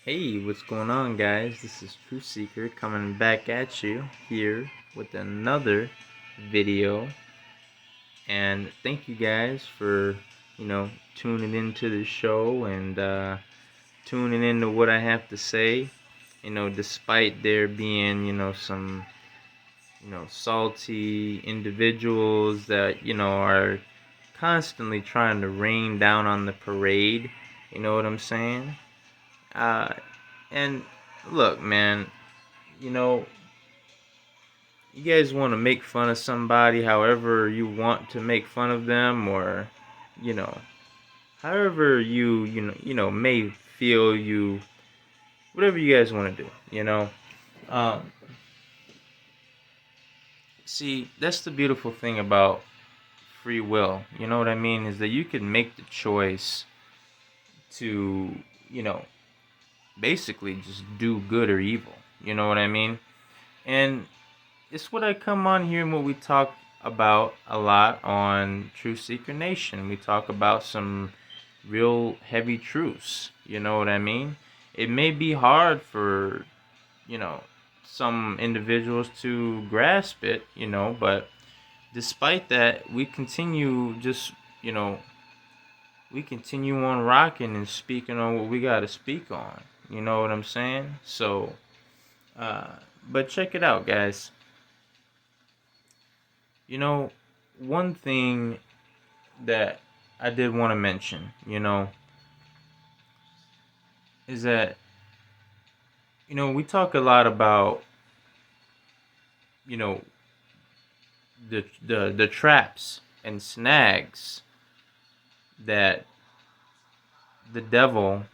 Hey, what's going on, guys? This is Truthseeker coming back at you here with another video. And thank you guys for, tuning into the show and tuning into what I have to say. Despite there being, some, salty individuals that, are constantly trying to rain down on the parade. You know what I'm saying? Uh, and look, man, you know, you guys want to make fun of somebody however you want to make fun of them, or, you know, however you may feel whatever you guys want to do. Um, See, that's the beautiful thing about free will. You know what I mean? Is that you can make the choice to, you know, basically just do good or evil. You know what I mean? And it's what I come on here and what we talk about a lot on Truthseeker Nation. We talk about some real heavy truths. You know what I mean? It may be hard for, some individuals to grasp it, but despite that, we continue on rocking and speaking on what we got to speak on. You know what I'm saying? So, uh, but check it out, guys. One thing that I did want to mention, is that, we talk a lot about, you know, the traps and snags that the devil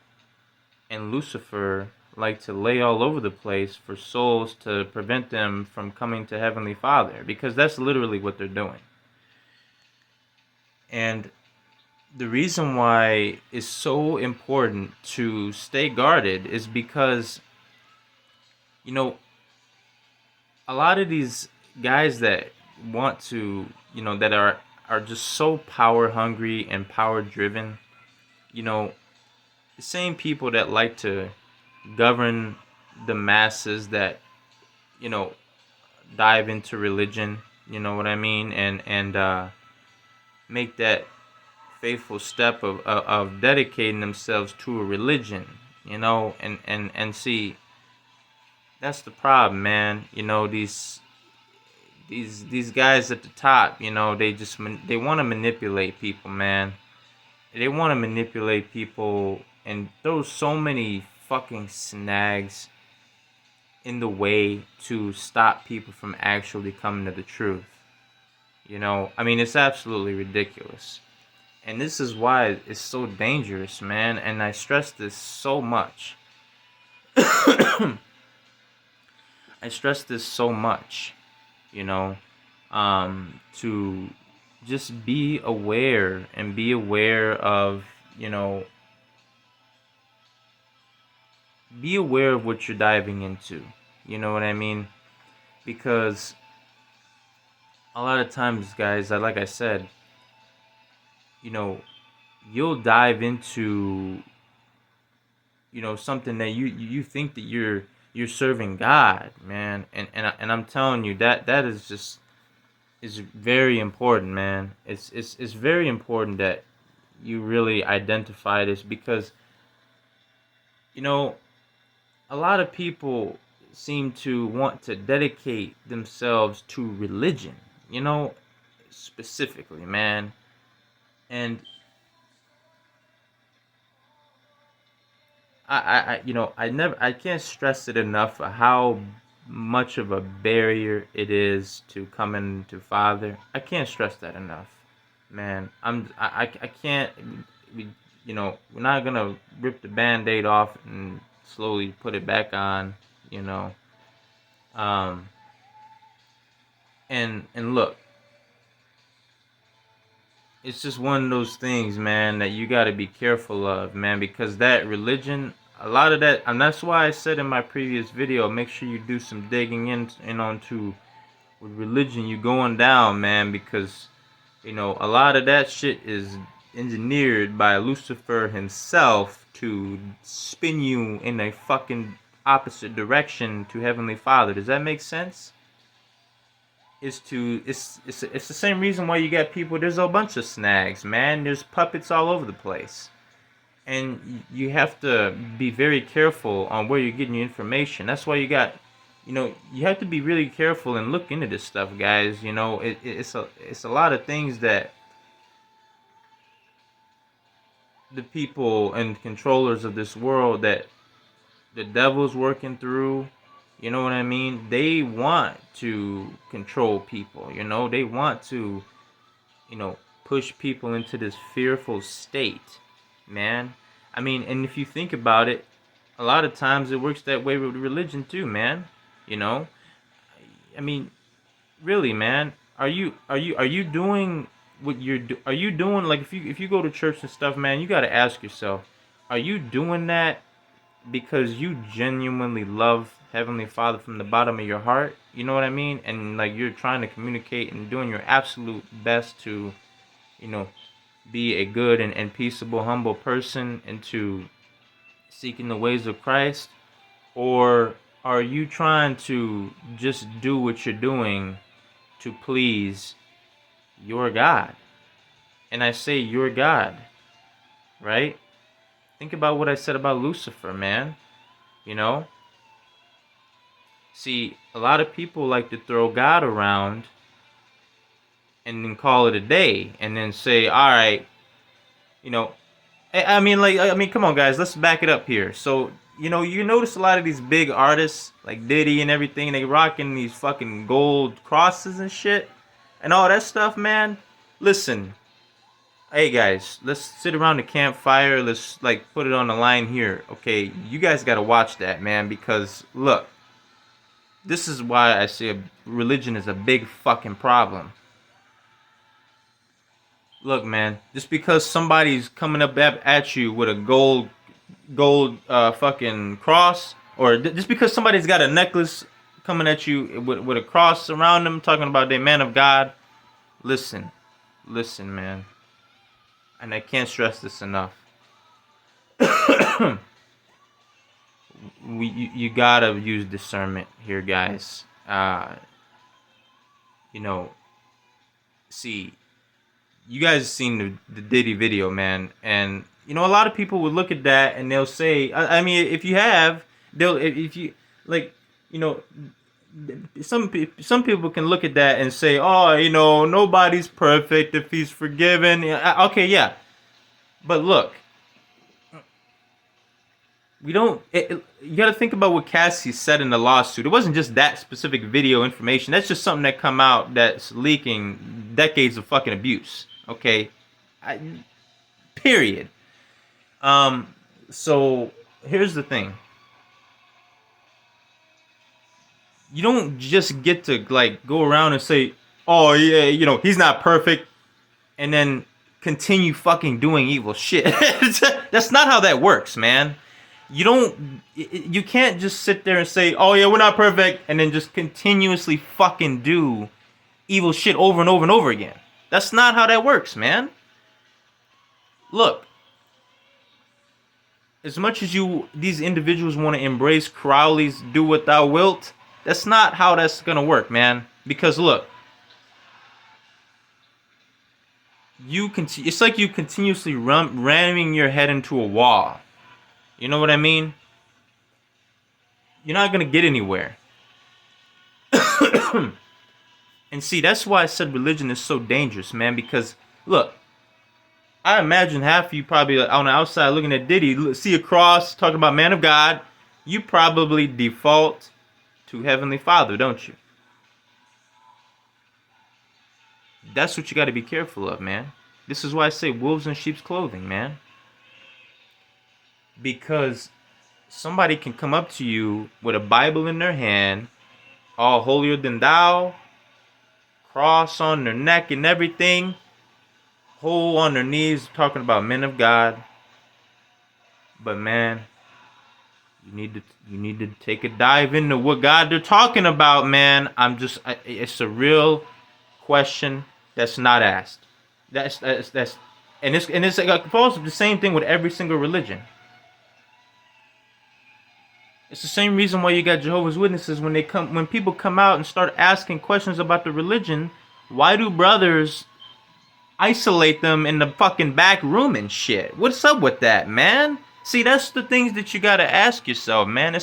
and Lucifer like to lay all over the place for souls to prevent them from coming to Heavenly Father, because that's literally what they're doing. And the reason why it's so important to stay guarded is because, a lot of these guys that want to, that are just so power hungry and power driven, the same people that like to govern the masses that, you know, dive into religion, you know what I mean, and make that faithful step of dedicating themselves to a religion, and see, that's the problem, man. These guys at the top, they want to manipulate people, man. They want to manipulate people and throw so many fucking snags in the way to stop people from actually coming to the truth. It's absolutely ridiculous. And this is why it's so dangerous, man. And I stress this so much. I stress this so much, to just be aware and be aware of, be aware of what you're diving into. You know what I mean? Because a lot of times, guys, like I said, you'll dive into, something that you think that you're serving God, man, and I'm telling you that is very important, man. It's very important that you really identify this, because a lot of people seem to want to dedicate themselves to religion, specifically, man. And I can't stress it enough how much of a barrier it is to come into Father. I can't stress that enough, man. I can't. We're not gonna rip the Band-Aid off and slowly put it back on. You know, um, and look, it's just one of those things, man, that you got to be careful of, man, because that religion, a lot of that, and that's why I said in my previous video, make sure you do some digging in onto with religion you going down, man, because a lot of that shit is engineered by Lucifer himself to spin you in a fucking opposite direction to Heavenly Father. Does that make sense? It's the same reason why you got people. There's a bunch of snags, man. There's puppets all over the place, and you have to be very careful on where you're getting your information. That's why you got, you have to be really careful and look into this stuff, guys. It's a lot of things that the people and controllers of this world that the devil's working through. You know what I mean? They want to control people. They want to, push people into this fearful state, man. I mean, and if you think about it, a lot of times it works that way with religion too, man. I mean, really, man. Are you doing what are you doing? Like, if you go to church and stuff, man, you got to ask yourself, are you doing that because you genuinely love Heavenly Father from the bottom of your heart? You know what I mean? And like, you're trying to communicate and doing your absolute best to, be a good and peaceable, humble person, and to seeking the ways of Christ? Or are you trying to just do what you're doing to please your God? And I say your God, right? Think about what I said about Lucifer, man. See, a lot of people like to throw God around and then call it a day and then say, all right, come on, guys, let's back it up here. So, you notice a lot of these big artists like Diddy and everything, they rocking these fucking gold crosses and shit and all that stuff, man. Listen, hey guys, let's sit around the campfire. Let's like put it on the line here. Okay, you guys gotta watch that, man, because look, this is why I say religion is a big fucking problem. Look, man, just because somebody's coming up at you with a gold fucking cross, or just because somebody's got a necklace coming at you with a cross around them, talking about they man of God, listen, man, and I can't stress this enough. You gotta use discernment here, guys. See, you guys have seen the Diddy video, man, and a lot of people would look at that and they'll say, I mean, if you have, if you like, some people can look at that and say, oh, nobody's perfect if he's forgiven. Okay, yeah, but look, you got to think about what Cassie said in the lawsuit. It wasn't just that specific video information. That's just something that come out that's leaking decades of fucking abuse. Okay, period. So here's the thing. You don't just get to like go around and say, oh yeah, he's not perfect, and then continue fucking doing evil shit. That's not how that works, man. You can't just sit there and say, oh yeah, we're not perfect, and then just continuously fucking do evil shit over and over and over again. That's not how that works, man. Look, as much as these individuals want to embrace Crowley's do what thou wilt, that's not how that's gonna work, man. Because look, it's like you continuously ramming your head into a wall. You know what I mean? You're not gonna get anywhere. And see, that's why I said religion is so dangerous, man. Because look, I imagine half of you probably on the outside looking at Diddy, see a cross, talking about man of God. You probably default to Heavenly Father, don't you? That's what you got to be careful of, man. This is why I say wolves in sheep's clothing, man. Because somebody can come up to you with a Bible in their hand, all holier than thou, cross on their neck and everything, whole on their knees, talking about men of God. But man, you need to take a dive into what God they're talking about, man. It's a real question that's not asked. That's it's like the same thing with every single religion. It's the same reason why you got Jehovah's Witnesses when people come out and start asking questions about the religion. Why do brothers isolate them in the fucking back room and shit? What's up with that, man? See, that's the things that you gotta ask yourself, man.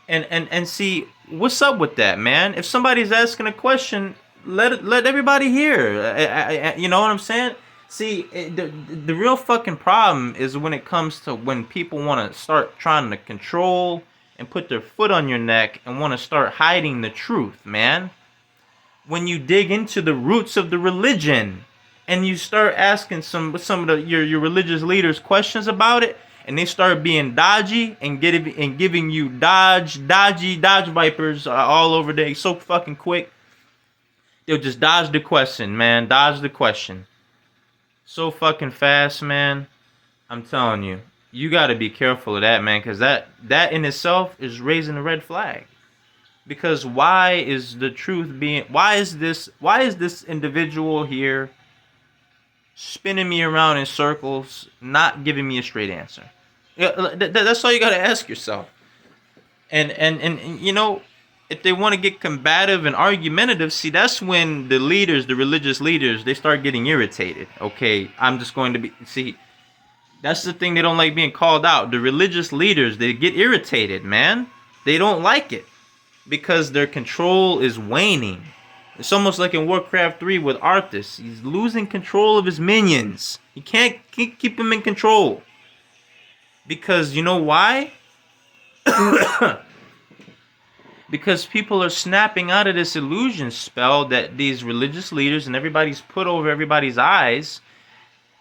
And see, what's up with that, man? If somebody's asking a question, let everybody hear. You know what I'm saying? See, the real fucking problem is when it comes to when people want to start trying to control and put their foot on your neck and want to start hiding the truth, man. When you dig into the roots of the religion and you start asking some of your religious leaders questions about it, and they start being dodgy and giving you dodge vipers all over there so fucking quick, they'll just dodge the question, man. Dodge the question so fucking fast, man. I'm telling you, you got to be careful of that, man, because that in itself is raising a red flag. Because why is this individual here spinning me around in circles, not giving me a straight answer? Yeah, that's all you gotta ask yourself. And you know, if they want to get combative and argumentative, see, that's when the religious leaders, they start getting irritated. Okay, I'm just going to be, see, that's the thing, they don't like being called out. The religious leaders, they get irritated, man. They don't like it because their control is waning. It's almost like in Warcraft 3 with Arthas. He's losing control of his minions. He can't keep them in control. Because you know why? Because people are snapping out of this illusion spell that these religious leaders and everybody's put over everybody's eyes.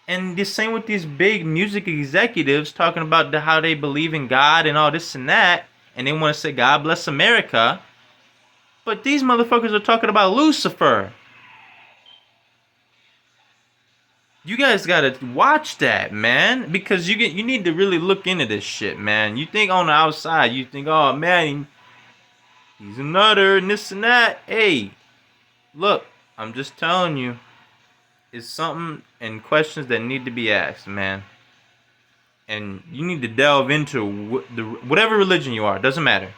And the same with these big music executives talking about how they believe in God and all this and that. And they want to say, God bless America. But these motherfuckers are talking about Lucifer. You guys gotta watch that, man. Because you need to really look into this shit, man. You think on the outside, you think, oh man, he's a nutter and this and that. Hey, look, I'm just telling you. It's something and questions that need to be asked, man. And you need to delve into whatever religion you are. Doesn't matter.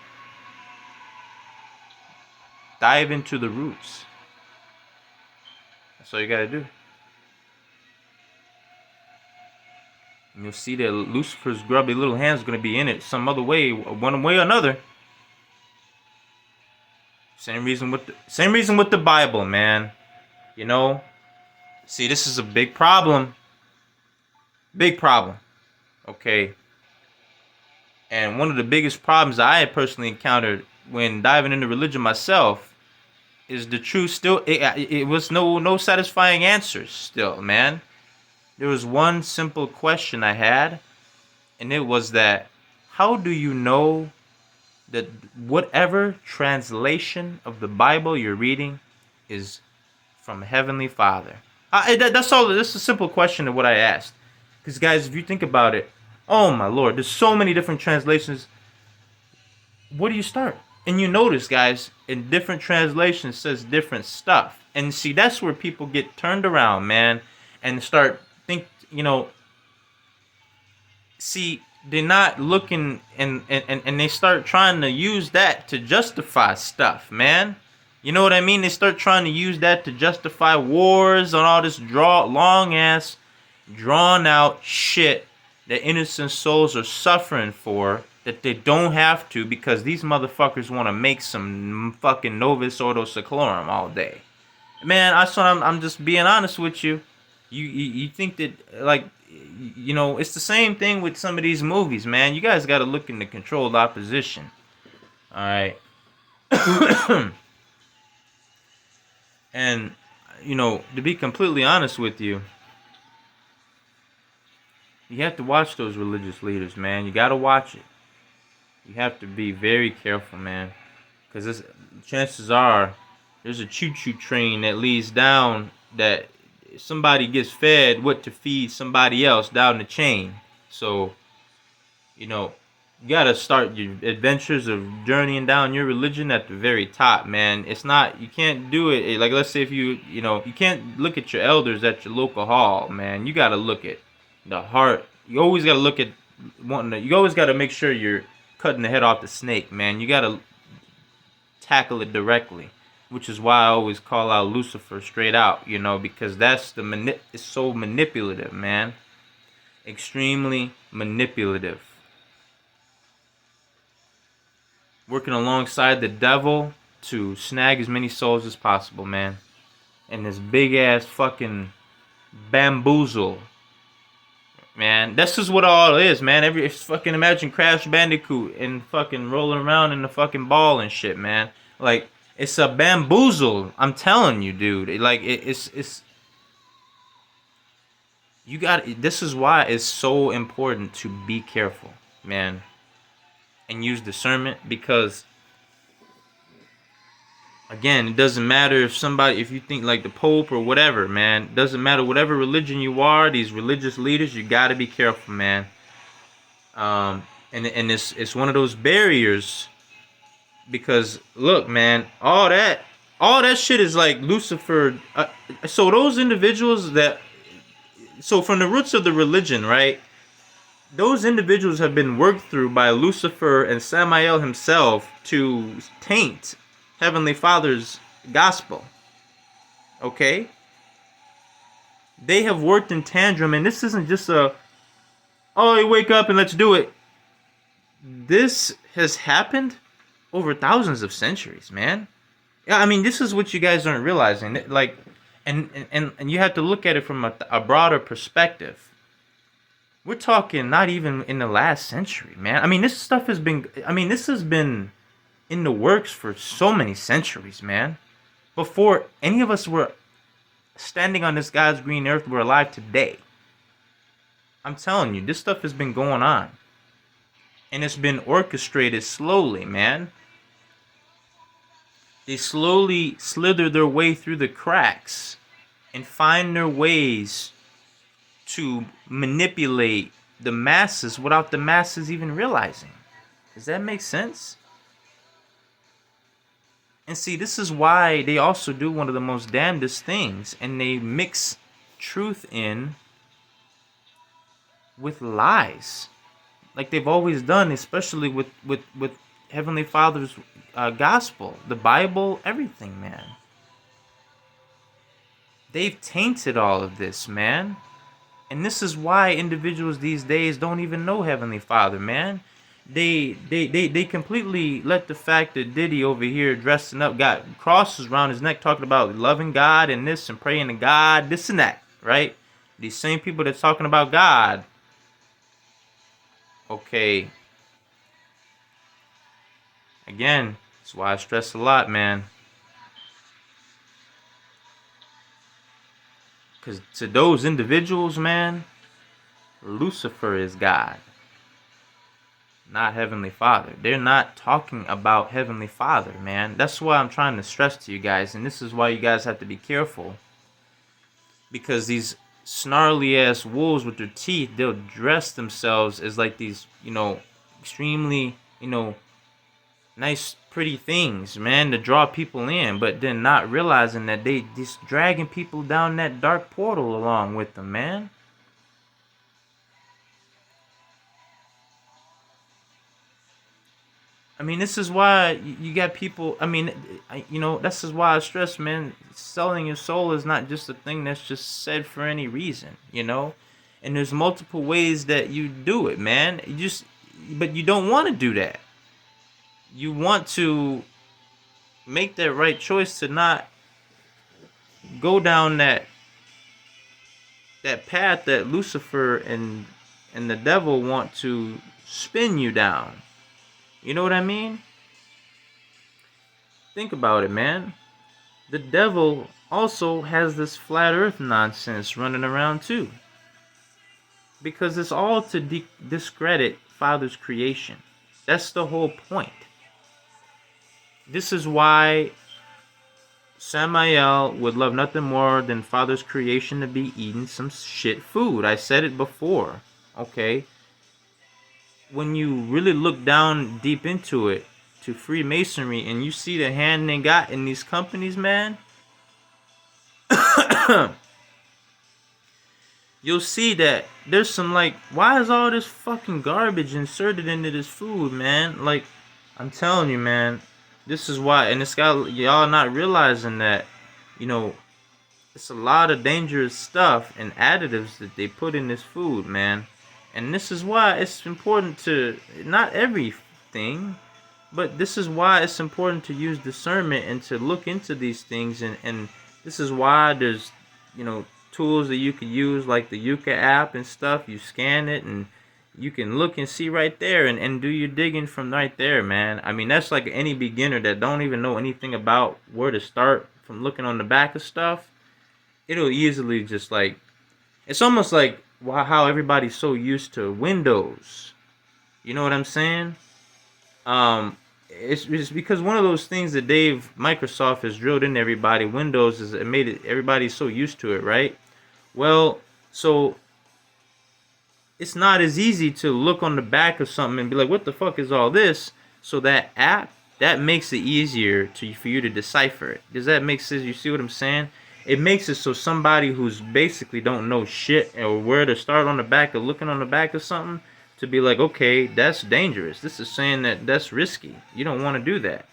Dive into the roots. That's all you gotta do. And you'll see that Lucifer's grubby little hands are gonna be in it some other way, one way or another. Same reason with the Bible, man. You know. See, this is a big problem. Big problem. Okay. And one of the biggest problems I had personally encountered when diving into religion myself is the truth still, it was no satisfying answers still, man. There was one simple question I had, and it was that, how do you know that whatever translation of the Bible you're reading is from Heavenly Father? That's all. That's a simple question of what I asked. Because guys, if you think about it, oh my Lord, there's so many different translations. Where do you start? And you notice, guys, in different translations says different stuff. And see, that's where people get turned around, man, and start see, they're not looking and they start trying to use that to justify stuff, man. You know what I mean? They start trying to use that to justify wars and all this long ass, drawn out shit that innocent souls are suffering for, that they don't have to because these motherfuckers want to make some fucking Novus Ordo Seclorum all day. Man, I'm just being honest with you. You think that, like, you know, it's the same thing with some of these movies, man. You guys got to look into controlled opposition. All right. And, you know, to be completely honest with you, you have to watch those religious leaders, man. You got to watch it. You have to be very careful, man. Because chances are there's a choo-choo train that leads down that somebody gets fed what to feed somebody else down the chain. So, you know, You gotta start your adventures of journeying down your religion at the very top, man. It's not, you can't do it like, let's say if you can't look at your elders at your local hall, man. You gotta look at the heart. You always gotta look at you always gotta make sure you're cutting the head off the snake, man. You gotta tackle it directly, which is why I always call out Lucifer straight out, because it's so manipulative, man. Extremely manipulative. Working alongside the devil to snag as many souls as possible, man. And this big ass fucking bamboozle, man. This is what all it is, man. It's fucking, imagine Crash Bandicoot and fucking rolling around in the fucking ball and shit, man. Like, it's a bamboozle. I'm telling you, dude. It's you got. This is why it's so important to be careful, man, and use discernment, because again, it doesn't matter if you think like the Pope or whatever, man. It doesn't matter whatever religion you are. These religious leaders, you got to be careful, man. And it's one of those barriers, because look, man, all that shit is like Lucifer. So those individuals from the roots of the religion, right? Those individuals have been worked through by Lucifer and Samael himself to taint Heavenly Father's gospel. Okay? They have worked in tandem, and this isn't just you wake up and let's do it. This has happened over thousands of centuries, man. Yeah, I mean, this is what you guys aren't realizing. Like, and you have to look at it from a broader perspective. We're talking not even in the last century, man. I mean, this has been in the works for so many centuries, man. Before any of us were standing on this God's green earth, we're alive today. I'm telling you, this stuff has been going on. And it's been orchestrated slowly, man. They slowly slither their way through the cracks and find their ways to manipulate the masses without the masses even realizing. Does that make sense? And see, this is why they also do one of the most damnedest things, and they mix truth in with lies, like they've always done, especially with Heavenly Father's gospel, the Bible, everything, man. They've tainted all of this, man. And this is why individuals these days don't even know Heavenly Father, man. They completely let the fact that Diddy over here dressing up, got crosses around his neck, talking about loving God and this and praying to God, this and that, right? These same people that's talking about God. Okay. Again, that's why I stress a lot, man. Because to those individuals, man, Lucifer is God, not Heavenly Father. They're not talking about Heavenly Father, man. That's why I'm trying to stress to you guys. And this is why you guys have to be careful. Because these snarly ass wolves with their teeth, they'll dress themselves as like these, extremely, nice, pretty things, man, to draw people in, but then not realizing that they just dragging people down that dark portal along with them, man. I mean, this is why you got people. I mean, this is why I stress, man, selling your soul is not just a thing that's just said for any reason, and there's multiple ways that you do it, man. But you don't want to do that. You want to make that right choice to not go down that path that Lucifer and the devil want to spin you down. You know what I mean? Think about it, man. The devil also has this flat earth nonsense running around too. Because it's all to discredit Father's creation. That's the whole point. This is why Samael would love nothing more than Father's creation to be eating some shit food. I said it before. Okay? when you really look down deep into it, to Freemasonry, and you see the hand they got in these companies, man, you'll see that there's some, like, why is all this fucking garbage inserted into this food, man? Like, I'm telling you, man, this is why. And it's got y'all not realizing that, you know, it's a lot of dangerous stuff and additives that they put in this food, man. And this is why it's important to, not everything, but this is why it's important to use discernment and to look into these things. And this is why there's, you know, tools that you can use, like the Yucca app and stuff. You scan it and you can look and see right there, and do your digging from right there, man. I mean, that's like any beginner that don't even know anything about where to start from looking on the back of stuff. It'll easily just, like, it's almost like how everybody's so used to Windows. You know what I'm saying? It's because one of those things that Microsoft has drilled into everybody. Windows is, it made it, everybody so used to it, right? Well, so it's not as easy to look on the back of something and be like, what the fuck is all this? So that app, that makes it easier for you to decipher it. Does that make sense? You see what I'm saying? It makes it so somebody who's basically don't know shit or where to start on the back of looking on the back of something, to be like, okay, that's dangerous. This is saying that that's risky. You don't want to do that.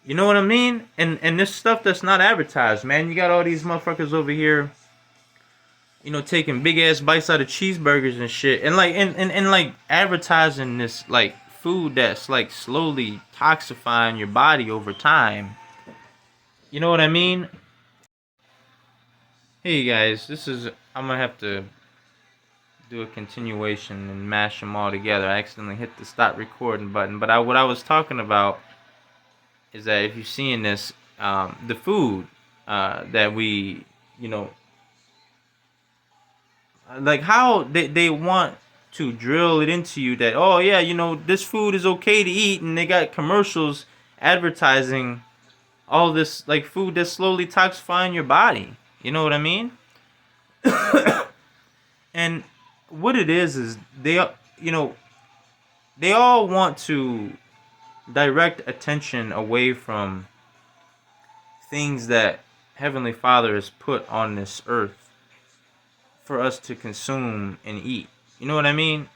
You know what I mean? And this stuff that's not advertised, man. You got all these motherfuckers over here, you know, taking big ass bites out of cheeseburgers and shit, and like and like advertising this like food that's like slowly toxifying your body over time. You know what I mean? Hey guys, I'm gonna have to do a continuation and mash them all together. I accidentally hit the stop recording button, but what I was talking about is that if you're seeing this, the food that we, you know, like how they want to drill it into you that, oh yeah, you know, this food is okay to eat, and they got commercials advertising all this like food that's slowly toxifying your body. You know what I mean? And what it is they, you know, they all want to direct attention away from things that Heavenly Father has put on this earth for us to consume and eat. You know what I mean?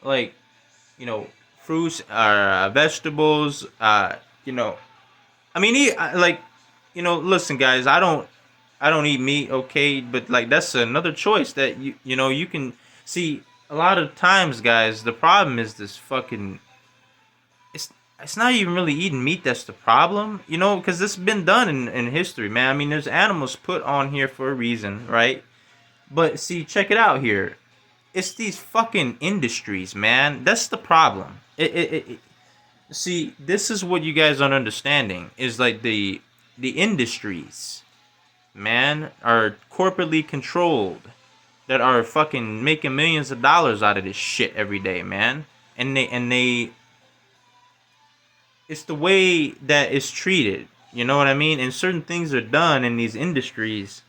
Like, you know, fruits, vegetables, you know, I mean, like, you know, listen, guys, I don't eat meat, okay, but like that's another choice that you know you can see. A lot of times, guys, the problem is this fucking. It's not even really eating meat that's the problem, you know, because this has been done in history, man. I mean, there's animals put on here for a reason, right? But see, check it out here. It's these fucking industries, man. That's the problem. See, this is what you guys aren't understanding. Is like the industries, man, are corporately controlled, that are fucking making millions of dollars out of this shit every day, man. And they it's the way that it's treated. You know what I mean? And certain things are done in these industries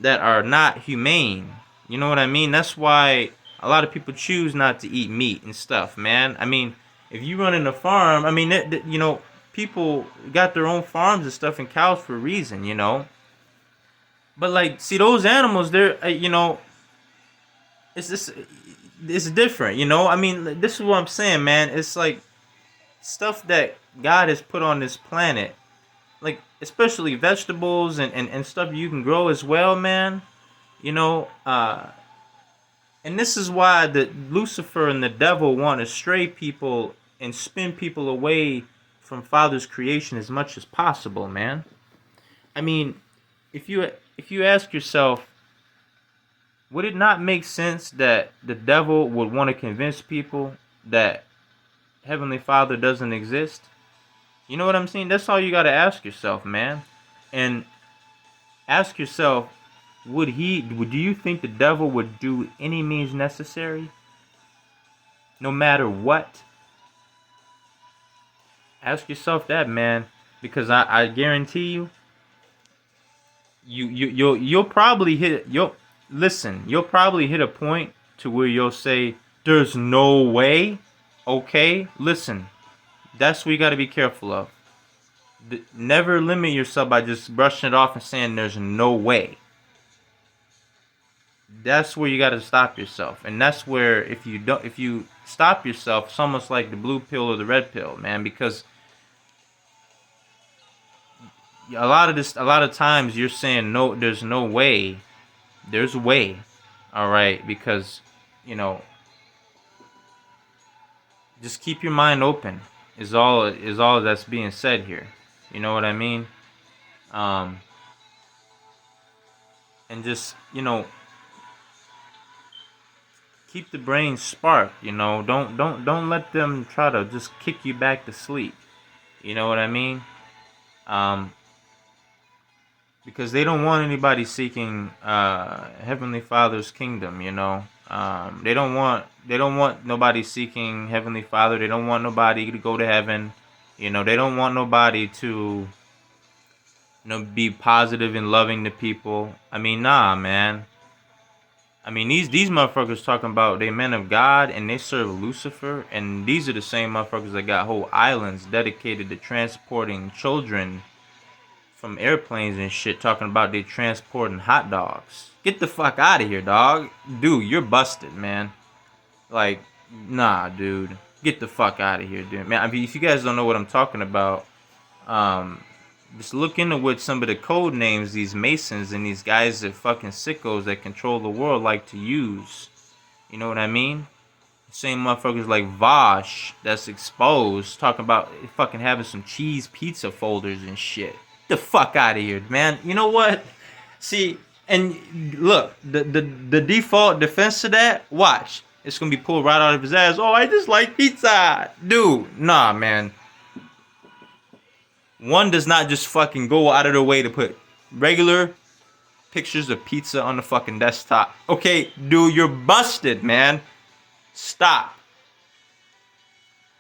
that are not humane. You know what I mean? That's why a lot of people choose not to eat meat and stuff, man. I mean, if you run in a farm, I mean, you know, people got their own farms and stuff and cows for a reason, you know. But like, see, those animals, they're, you know, it's just, it's different, you know. I mean, this is what I'm saying, man. It's like stuff that God has put on this planet, like especially vegetables and stuff you can grow as well, man. You know, and this is why the Lucifer and the devil want to stray people and spin people away from Father's creation as much as possible, man. I mean, if you ask yourself, would it not make sense that the devil would want to convince people that Heavenly Father doesn't exist? You know what I'm saying? That's all you got to ask yourself, man. And ask yourself, do you think the devil would do any means necessary, no matter what? Ask yourself that, man, because I guarantee you'll probably hit, you'll probably hit a point to where you'll say, There's no way. Okay, listen. That's what you got to be careful of. Never limit yourself by just brushing it off and saying there's no way. That's where you got to stop yourself, and that's where if you stop yourself, it's almost like the blue pill or the red pill, man. Because a lot of times you're saying no, there's no way. There's a way, all right. Because you know, just keep your mind open. Is all that's being said here. You know what I mean? Um, and just keep the brain sparked. Don't let them try to just kick you back to sleep. You know what I mean? Um, because they don't want anybody seeking Heavenly Father's kingdom. They don't want nobody seeking Heavenly Father. They don't want nobody to go to heaven. They don't want nobody to be positive and loving to people. I mean, nah, man. I mean, these motherfuckers talking about they men of God and they serve Lucifer, and these are the same motherfuckers that got whole islands dedicated to transporting children from airplanes and shit, talking about they transporting hot dogs. Get the fuck out of here, dog. Dude, you're busted, man. Like, nah, dude. Get the fuck out of here, dude. Man, I mean, if you guys don't know what I'm talking about, just look into what some of the code names these Masons and these guys that fucking sickos that control the world like to use. You know what I mean? Same motherfuckers like Vosh that's exposed talking about fucking having some cheese pizza folders and shit. Get the fuck out of here, man. You know what? See, and look, the default defense to that, watch. It's gonna be pulled right out of his ass. Oh, I just like pizza. Dude, nah, man. One does not just fucking go out of their way to put regular pictures of pizza on the fucking desktop. Okay, dude, you're busted, man. Stop.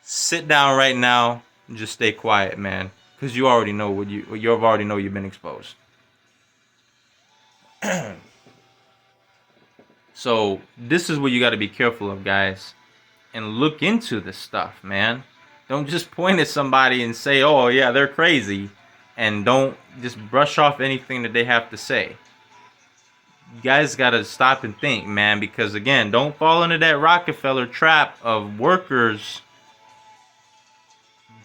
Sit down right now and just stay quiet, man. Because you already know you've been exposed. So this is what you got to be careful of, guys. And look into this stuff, man. Don't just point at somebody and say, oh, yeah, they're crazy. And don't just brush off anything that they have to say. You guys got to stop and think, man. Because, again, don't fall into that Rockefeller trap of workers.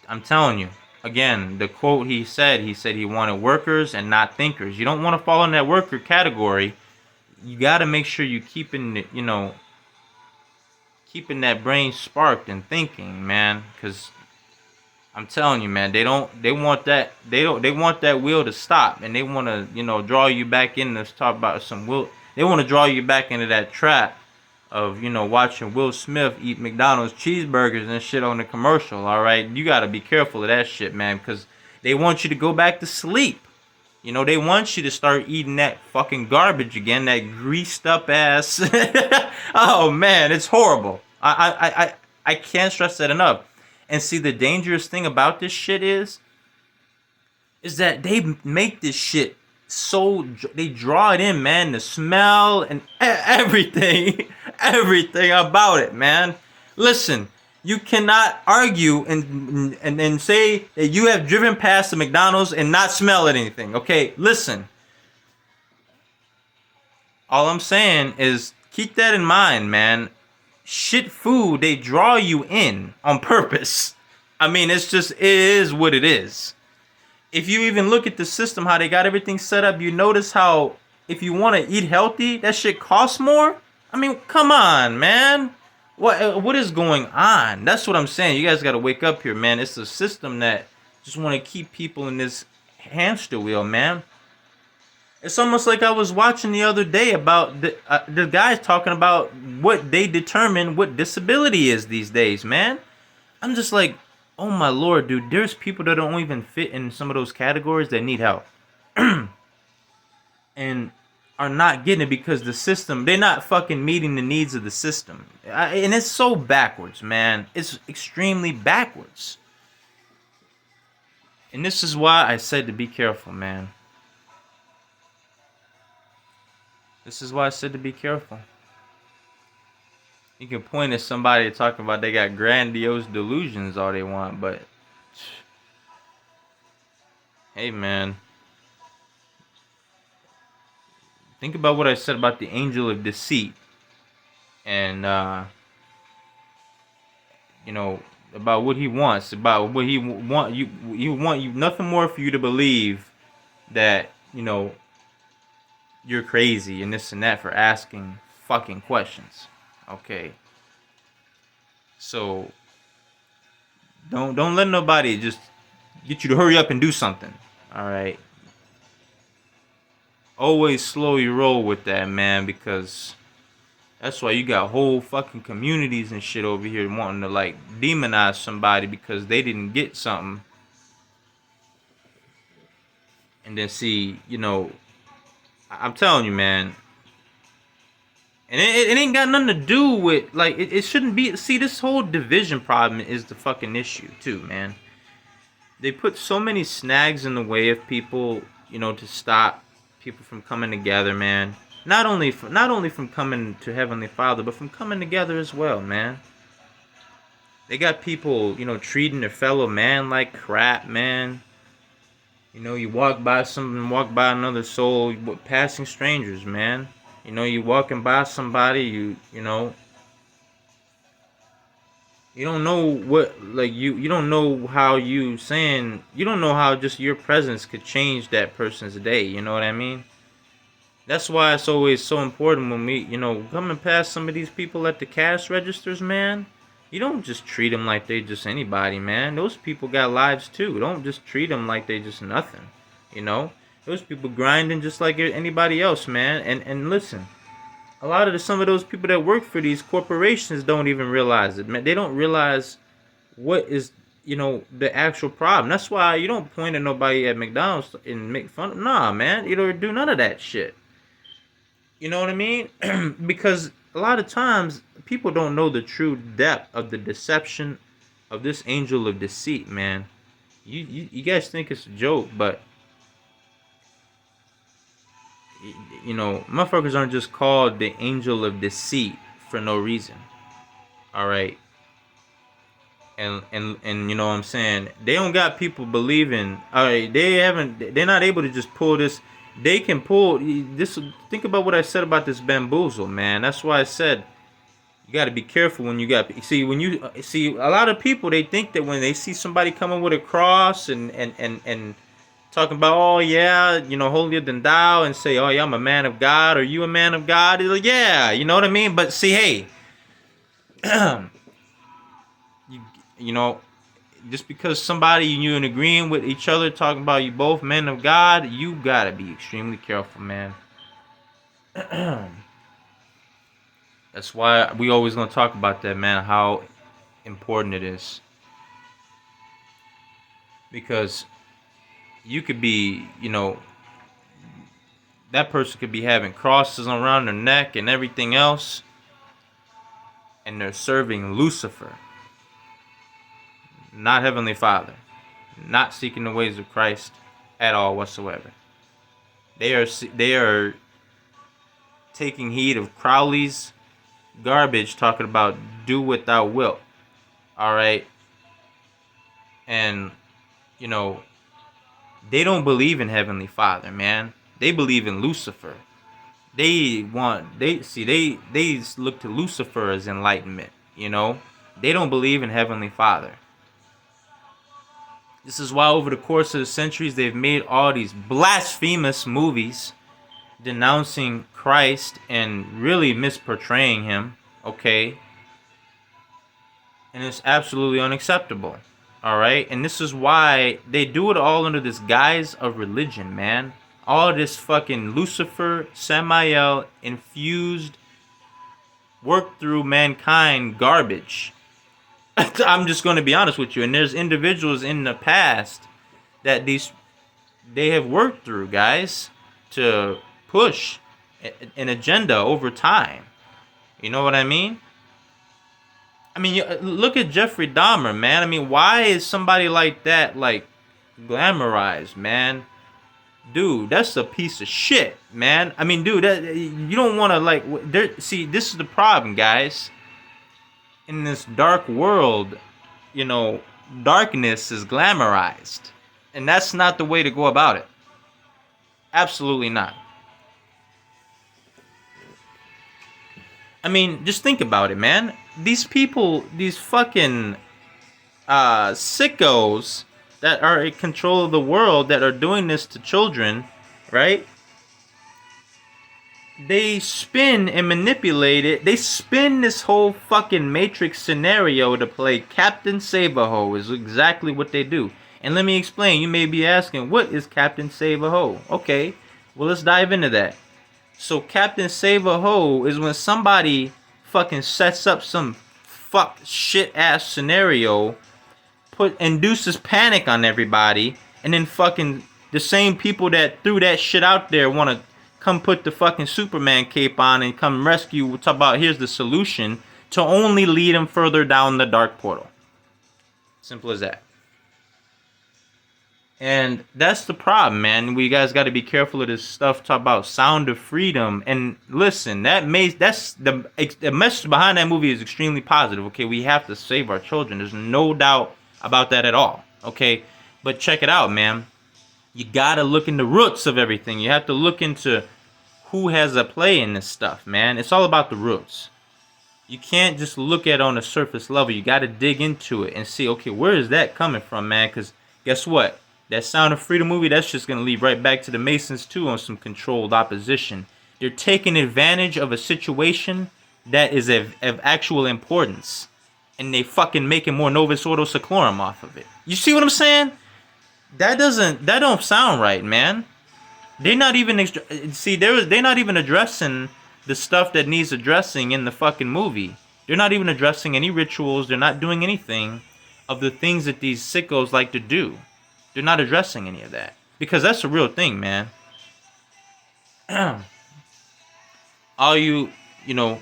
I'm telling you. Again, the quote he said he wanted workers and not thinkers. You don't want to fall in that worker category. You got to make sure you keeping that brain sparked and thinking, man, because I'm telling you, man, they want that wheel to stop, and they want to draw you back in. Let's talk about some will. They want to draw you back into that trap of watching Will Smith eat McDonald's cheeseburgers and shit on the commercial. All right, you got to be careful of that shit, man, because they want you to go back to sleep. They want you to start eating that fucking garbage again, that greased up ass. Oh man, it's horrible. I can't stress that enough. And see, the dangerous thing about this shit is that they make this shit so they draw it in, man. The smell and everything, everything about it, man. Listen. You cannot argue and say that you have driven past the McDonald's and not smell anything. Okay, listen. All I'm saying is keep that in mind, man. Shit food, they draw you in on purpose. I mean, it is what it is. If you even look at the system, how they got everything set up, you notice how if you want to eat healthy, that shit costs more. I mean, come on, man. What is going on? That's what I'm saying. You guys got to wake up here, man. It's a system that just want to keep people in this hamster wheel, man. It's almost like I was watching the other day about the guys talking about what they determine what disability is these days, man. I'm just like, oh my lord, dude. There's people that don't even fit in some of those categories that need help. And are not getting it because the system, they're not fucking meeting the needs of the system. And it's so backwards, man. It's extremely backwards. And this is why I said to be careful, man. This is why I said to be careful. You can point at somebody talking about they got grandiose delusions all they want, but hey, man, think about what I said about the angel of deceit, and you know, about what he wants, about what he want you nothing more for you to believe that, you know, you're crazy and this and that for asking fucking questions. Okay. So don't let nobody just get you to hurry up and do something. All right. Always slow your roll with that, man, because that's why you got whole fucking communities and shit over here wanting to like demonize somebody because they didn't get something. And then see, you know, I'm telling you, man. And it ain't got nothing to do with, like, it shouldn't be. See, this whole division problem is the fucking issue, too, man. They put so many snags in the way of people, you know, to stop people from coming together, man. Not only from coming to Heavenly Father, but from coming together as well, man. They got people, you know, treating their fellow man like crap, man. You know, you walk by another soul, passing strangers, man. You know, you walking by somebody, you know, you don't know what, like, you don't know how you don't know how just your presence could change that person's day. You know what I mean? That's why it's always so important when we, you know, coming past some of these people at the cash registers, man. You don't just treat them like they just anybody, man. Those people got lives too. Don't just treat them like they just nothing. You know, those people grinding just like anybody else, man. And listen, a lot of some of those people that work for these corporations don't even realize it, man. They don't realize what is, you know, the actual problem. That's why you don't point at nobody at McDonald's and make fun of. Nah, man, you don't do none of that shit. You know what I mean? Because a lot of times people don't know the true depth of the deception of this angel of deceit, man. You guys think it's a joke, but you know, motherfuckers aren't just called the angel of deceit for no reason. All right. And you know what I'm saying? They don't got people believing. All right, they're not able to just pull this. They can pull this. Think about what I said about this bamboozle, man. That's why I said you got to be careful when you got. See, when you see a lot of people, they think that when they see somebody coming with a cross and talking about, oh yeah, you know, holier than thou, and say, oh yeah, I'm a man of God. Are you a man of God? Like, yeah, you know what I mean. But see, hey, you you know, just because somebody you in agreeing with each other talking about you both men of God, you gotta be extremely careful, man. That's why we always gonna talk about that, man. How important it is, because you could be, you know, that person could be having crosses around their neck and everything else, and they're serving Lucifer, not Heavenly Father, not seeking the ways of Christ at all whatsoever. They are taking heed of Crowley's garbage, talking about do what thou wilt. All right, and you know, they don't believe in Heavenly Father, man. They believe in Lucifer. They look to Lucifer as enlightenment. You know, they don't believe in Heavenly Father. This is why over the course of the centuries they've made all these blasphemous movies denouncing Christ and really misportraying him. Okay, and it's absolutely unacceptable. All right, and this is why they do it all under this guise of religion, man. All this fucking Lucifer, Samael infused, work through mankind garbage. I'm just going to be honest with you. And there's individuals in the past that they have worked through, guys, to push an agenda over time. You know what I mean? I mean, look at Jeffrey Dahmer, man. I mean, why is somebody like that, like, glamorized, man? Dude, that's a piece of shit, man. I mean, dude, you don't want to, like, see, this is the problem, guys. in this dark world, you know, darkness is glamorized. And that's not the way to go about it. Absolutely not. I mean, just think about it, man. These people, these fucking sickos that are in control of the world that are doing this to children, right? They spin and manipulate it. They spin this whole fucking Matrix scenario to play Captain Save-A-Ho is exactly what they do. And let me explain. You may be asking, what is Captain Save-A-Ho? Okay, well, let's dive into that. So Captain Save-A-Ho is when somebody fucking sets up some fuck shit ass scenario, induces panic on everybody, and then fucking the same people that threw that shit out there want to come put the fucking Superman cape on and come rescue. We'll talk about here's the solution to only lead them further down the dark portal. Simple as that. And that's the problem, man. We guys got to be careful of this stuff. Talk about Sound of Freedom, and listen, that's the message behind that movie is extremely positive. Okay, we have to save our children. There's no doubt about that at all. Okay, but check it out, man. You gotta look in the roots of everything. You have to look into who has a play in this stuff, man. It's all about the roots. You can't just look at it on a surface level. You got to dig into it and see, okay, where is that coming from, man? Because guess what? That Sound of Freedom movie, that's just going to lead right back to the Masons, too, on some controlled opposition. They're taking advantage of a situation that is of actual importance. And they fucking making more Novus Ordo Seclorum off of it. You see what I'm saying? That don't sound right, man. They're not even they're not even addressing the stuff that needs addressing in the fucking movie. They're not even addressing any rituals. They're not doing anything of the things that these sickos like to do. They're not addressing any of that. Because that's a real thing, man. All you know,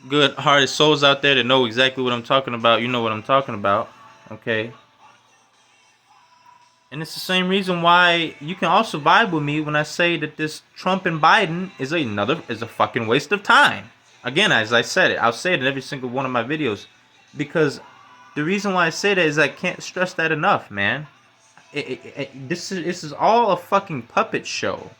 good-hearted souls out there that know exactly what I'm talking about, you know what I'm talking about. Okay? And it's the same reason why you can also vibe with me when I say that this Trump and Biden is a fucking waste of time. Again, as I said it, I'll say it in every single one of my videos. Because the reason why I say that is I can't stress that enough, man. This is all a fucking puppet show.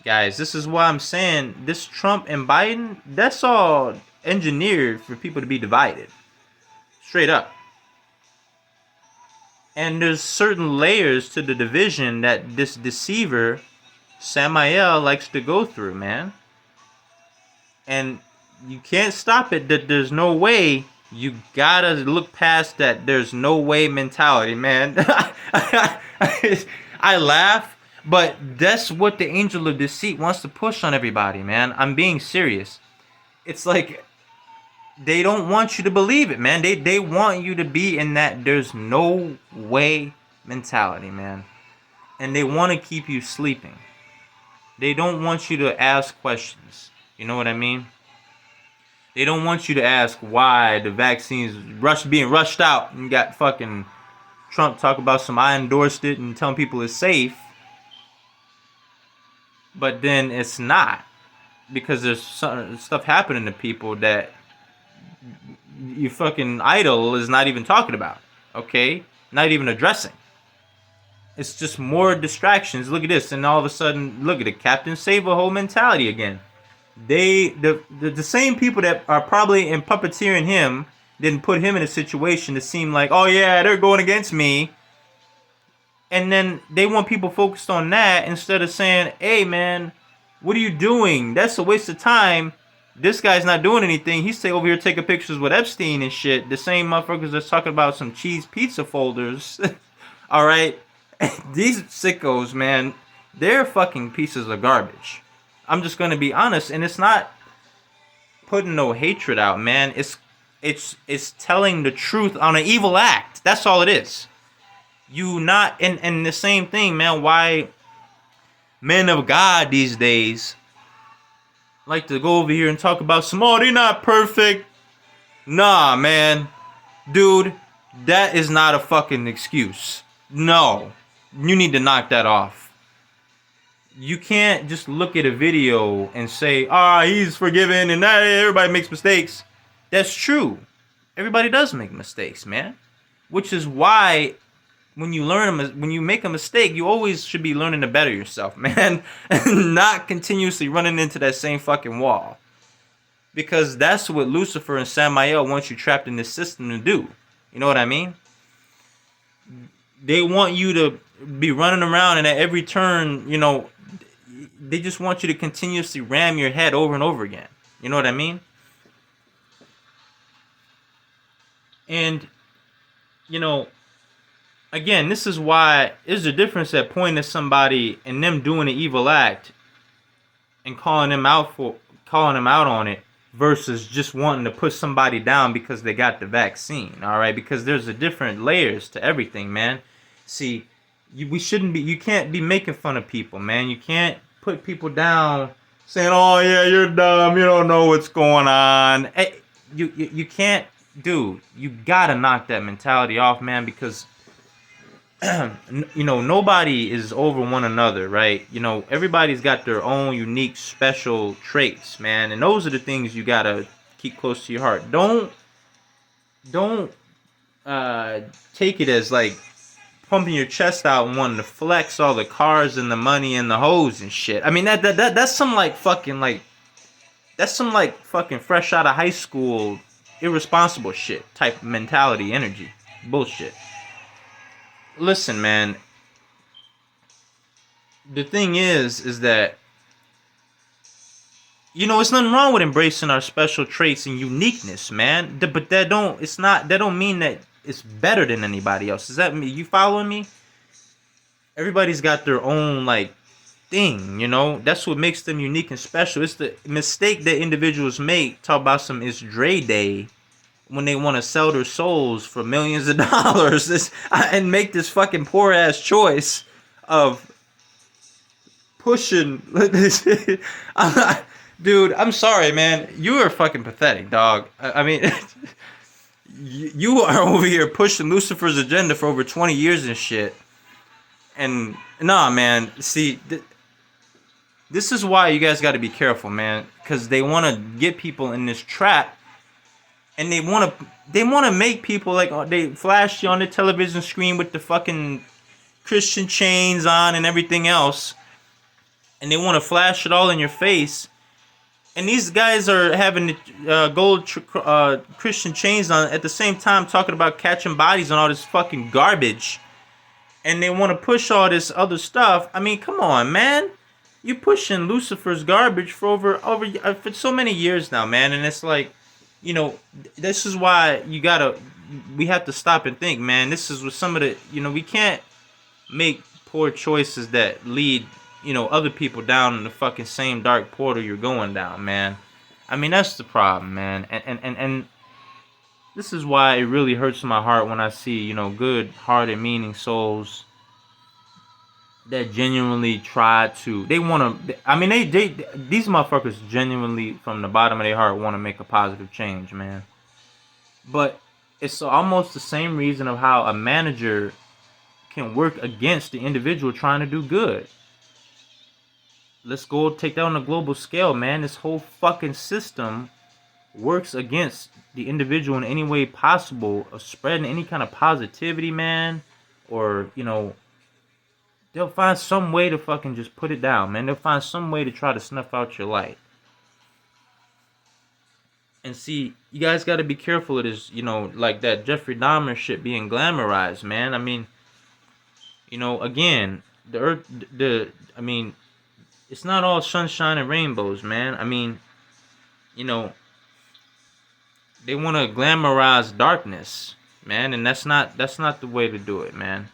Guys, this is why I'm saying this Trump and Biden, that's all engineered for people to be divided. Straight up. And there's certain layers to the division that this deceiver, Samael, likes to go through, man. And you can't stop it. That there's no way. You gotta look past that there's no way mentality, man. I laugh, but that's what the angel of deceit wants to push on everybody, man. I'm being serious. It's like they don't want you to believe it, man. They want you to be in that there's no way mentality, man. And they want to keep you sleeping. They don't want you to ask questions. You know what I mean? They don't want you to ask why the vaccine's being rushed out, and you got fucking Trump talk about some I endorsed it and telling people it's safe. But then it's not. Because there's stuff happening to people that your fucking idol is not even talking about. Okay? Not even addressing. It's just more distractions. Look at this. And all of a sudden, look at it. Captain Save-A-Ho mentality again. The same people that are probably in puppeteering him didn't put him in a situation to seem like, oh yeah, they're going against me. And then they want people focused on that instead of saying, hey man, what are you doing? That's a waste of time. This guy's not doing anything. He's over here taking pictures with Epstein and shit. The same motherfuckers that's talking about some cheese pizza folders. Alright? These sickos, man, they're fucking pieces of garbage. I'm just gonna be honest, and it's not putting no hatred out, man. It's telling the truth on an evil act. That's all it is. You not and the same thing, man. Why men of God these days like to go over here and talk about they're not perfect. Nah, man. Dude, that is not a fucking excuse. No. You need to knock that off. You can't just look at a video and say, he's forgiven and everybody makes mistakes. That's true. Everybody does make mistakes, man. Which is why when you make a mistake, you always should be learning to better yourself, man, and not continuously running into that same fucking wall. Because that's what Lucifer and Samael want you trapped in this system to do. You know what I mean? They want you to be running around, and at every turn, they just want you to continuously ram your head over and over again. You know what I mean? And, you know, again, this is why there's a difference at pointing at somebody and them doing an evil act and calling them out on it versus just wanting to put somebody down because they got the vaccine. All right, because there's a different layers to everything, man. See, you can't be making fun of people, man. You can't put people down saying, "Oh yeah, you're dumb. You don't know what's going on." Hey, you can't, dude. You gotta knock that mentality off, man, because nobody is over one another, right? Everybody's got their own unique special traits, man, and those are the things you gotta keep close to your heart. Don't take it as like pumping your chest out and wanting to flex all the cars and the money and the hoes and shit. I mean, that's some fucking fresh out of high school irresponsible shit type mentality, energy, bullshit. Listen, man. The thing is that it's nothing wrong with embracing our special traits and uniqueness, man. But that don't mean that it's better than anybody else. Is that me? You following me? Everybody's got their own thing, That's what makes them unique and special. It's the mistake that individuals make. Talk about some it's Dre Day when they want to sell their souls for millions of dollars and make this fucking poor ass choice of pushing. Dude, I'm sorry, man. You are fucking pathetic, dog. I mean, you are over here pushing Lucifer's agenda for over 20 years and shit. And nah, man. See, this is why you guys got to be careful, man. Because they want to get people in this trap, and they want to make people they flash you on the television screen with the fucking Christian chains on and everything else, and they want to flash it all in your face. And these guys are having gold Christian chains on at the same time talking about catching bodies and all this fucking garbage. And they want to push all this other stuff. I mean, come on, man. You pushing Lucifer's garbage for over for so many years now, man. And it's this is why we have to stop and think, man. This is what some of the, we can't make poor choices that lead other people down in the fucking same dark portal you're going down, man. I mean, that's the problem, man. And this is why it really hurts my heart when I see, good-hearted, meaning souls that genuinely try to. They want to. I mean, these motherfuckers genuinely, from the bottom of their heart, want to make a positive change, man. But it's almost the same reason of how a manager can work against the individual trying to do good. Let's go take that on a global scale, man. This whole fucking system works against the individual in any way possible of spreading any kind of positivity, man. Or, they'll find some way to fucking just put it down, man. They'll find some way to try to snuff out your light. And see, you guys got to be careful of this, like that Jeffrey Dahmer shit being glamorized, man. I mean, again, it's not all sunshine and rainbows, man. I mean, they want to glamorize darkness, man, and that's not the way to do it, man.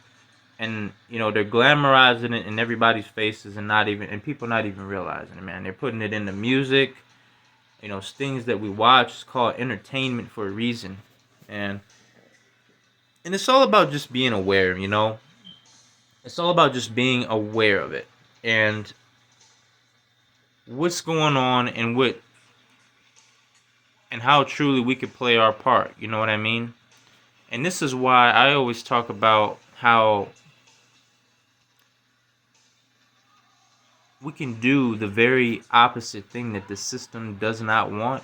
And they're glamorizing it in everybody's faces, and people not even realizing it, man. They're putting it in the music, it's things that we watch. It's called entertainment for a reason, and it's all about just being aware, It's all about just being aware of it and what's going on and how truly we could play our part. You know what I mean? And this is why I always talk about how we can do the very opposite thing that the system does not want.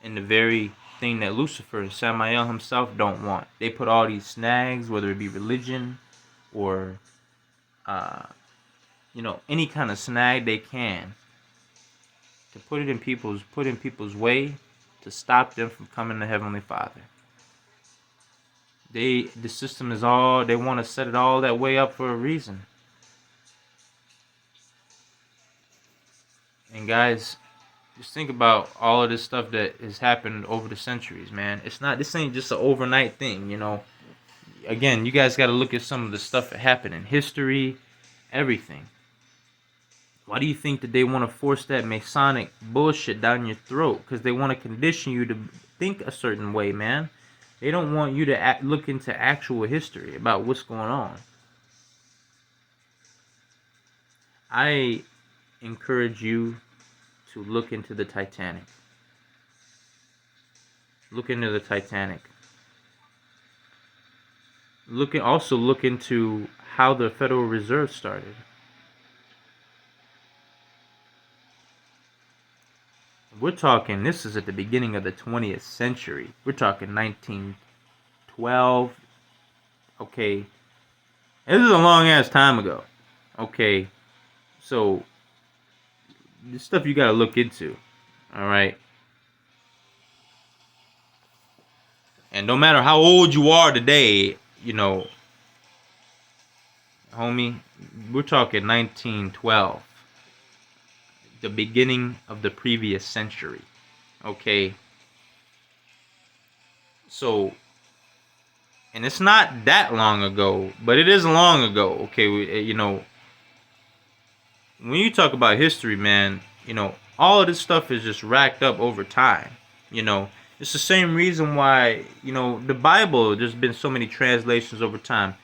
and the very thing that Lucifer and Samael himself don't want. They put all these snags, whether it be religion or any kind of snag they can, to put in people's way to stop them from coming to Heavenly Father. The system is all, they want to set it all that way up for a reason. And guys, just think about all of this stuff that has happened over the centuries, man. This ain't just an overnight thing, Again, you guys got to look at some of the stuff that happened in history, everything. Why do you think that they want to force that Masonic bullshit down your throat? Because they want to condition you to think a certain way, man. They don't want you to look into actual history about what's going on. I encourage you to look into the Titanic. Look into the Titanic. Also look into how the Federal Reserve started. We're talking, this is at the beginning of the 20th century. We're talking 1912. Okay. This is a long ass time ago. Okay. So, this stuff you gotta look into. Alright? And no matter how old you are today, homie, we're talking 1912. The beginning of the previous century. Okay. So, and it's not that long ago, but it is long ago. Okay, when you talk about history, man, all of this stuff is just racked up over time. It's the same reason why, the Bible, there's been so many translations over time.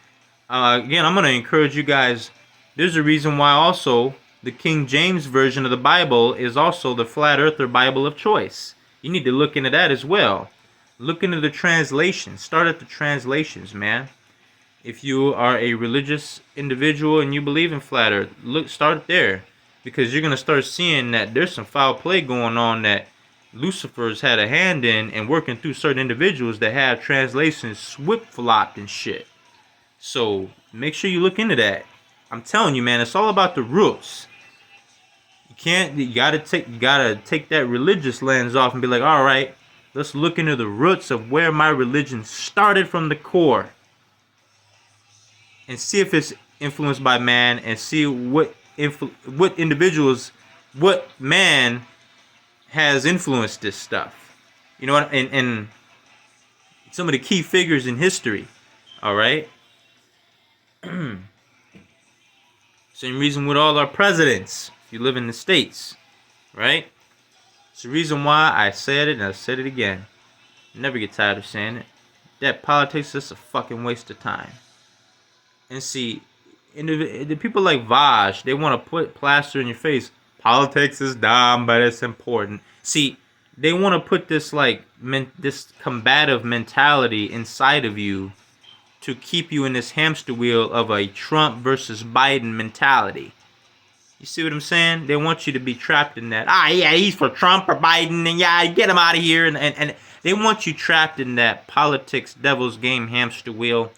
Again, I'm going to encourage you guys, there's a reason why also the King James Version of the Bible is also the Flat Earther Bible of choice. You need to look into that as well. Look into the translations. Start at the translations, man. If you are a religious individual and you believe in Flat Earth, start there. Because you're going to start seeing that there's some foul play going on that Lucifer's had a hand in and working through certain individuals that have translations swip-flopped and shit. So make sure you look into that. I'm telling you, man, it's all about the roots. You gotta take that religious lens off and be like, all right, let's look into the roots of where my religion started from the core, and see if it's influenced by man, and see what individuals, what man has influenced this stuff. You know what? And some of the key figures in history. All right. Same reason with all our presidents. If you live in the States, right? It's the reason why I said it and I said it again. Never get tired of saying it. That politics is a fucking waste of time. And see, the people like Vaj, they want to put plaster in your face. Politics is dumb, but it's important. See, they want to put this this combative mentality inside of you to keep you in this hamster wheel of a Trump versus Biden mentality. You see what I'm saying? They want you to be trapped in that. Yeah, he's for Trump or Biden, and yeah, get him out of here. And they want you trapped in that politics devil's game hamster wheel,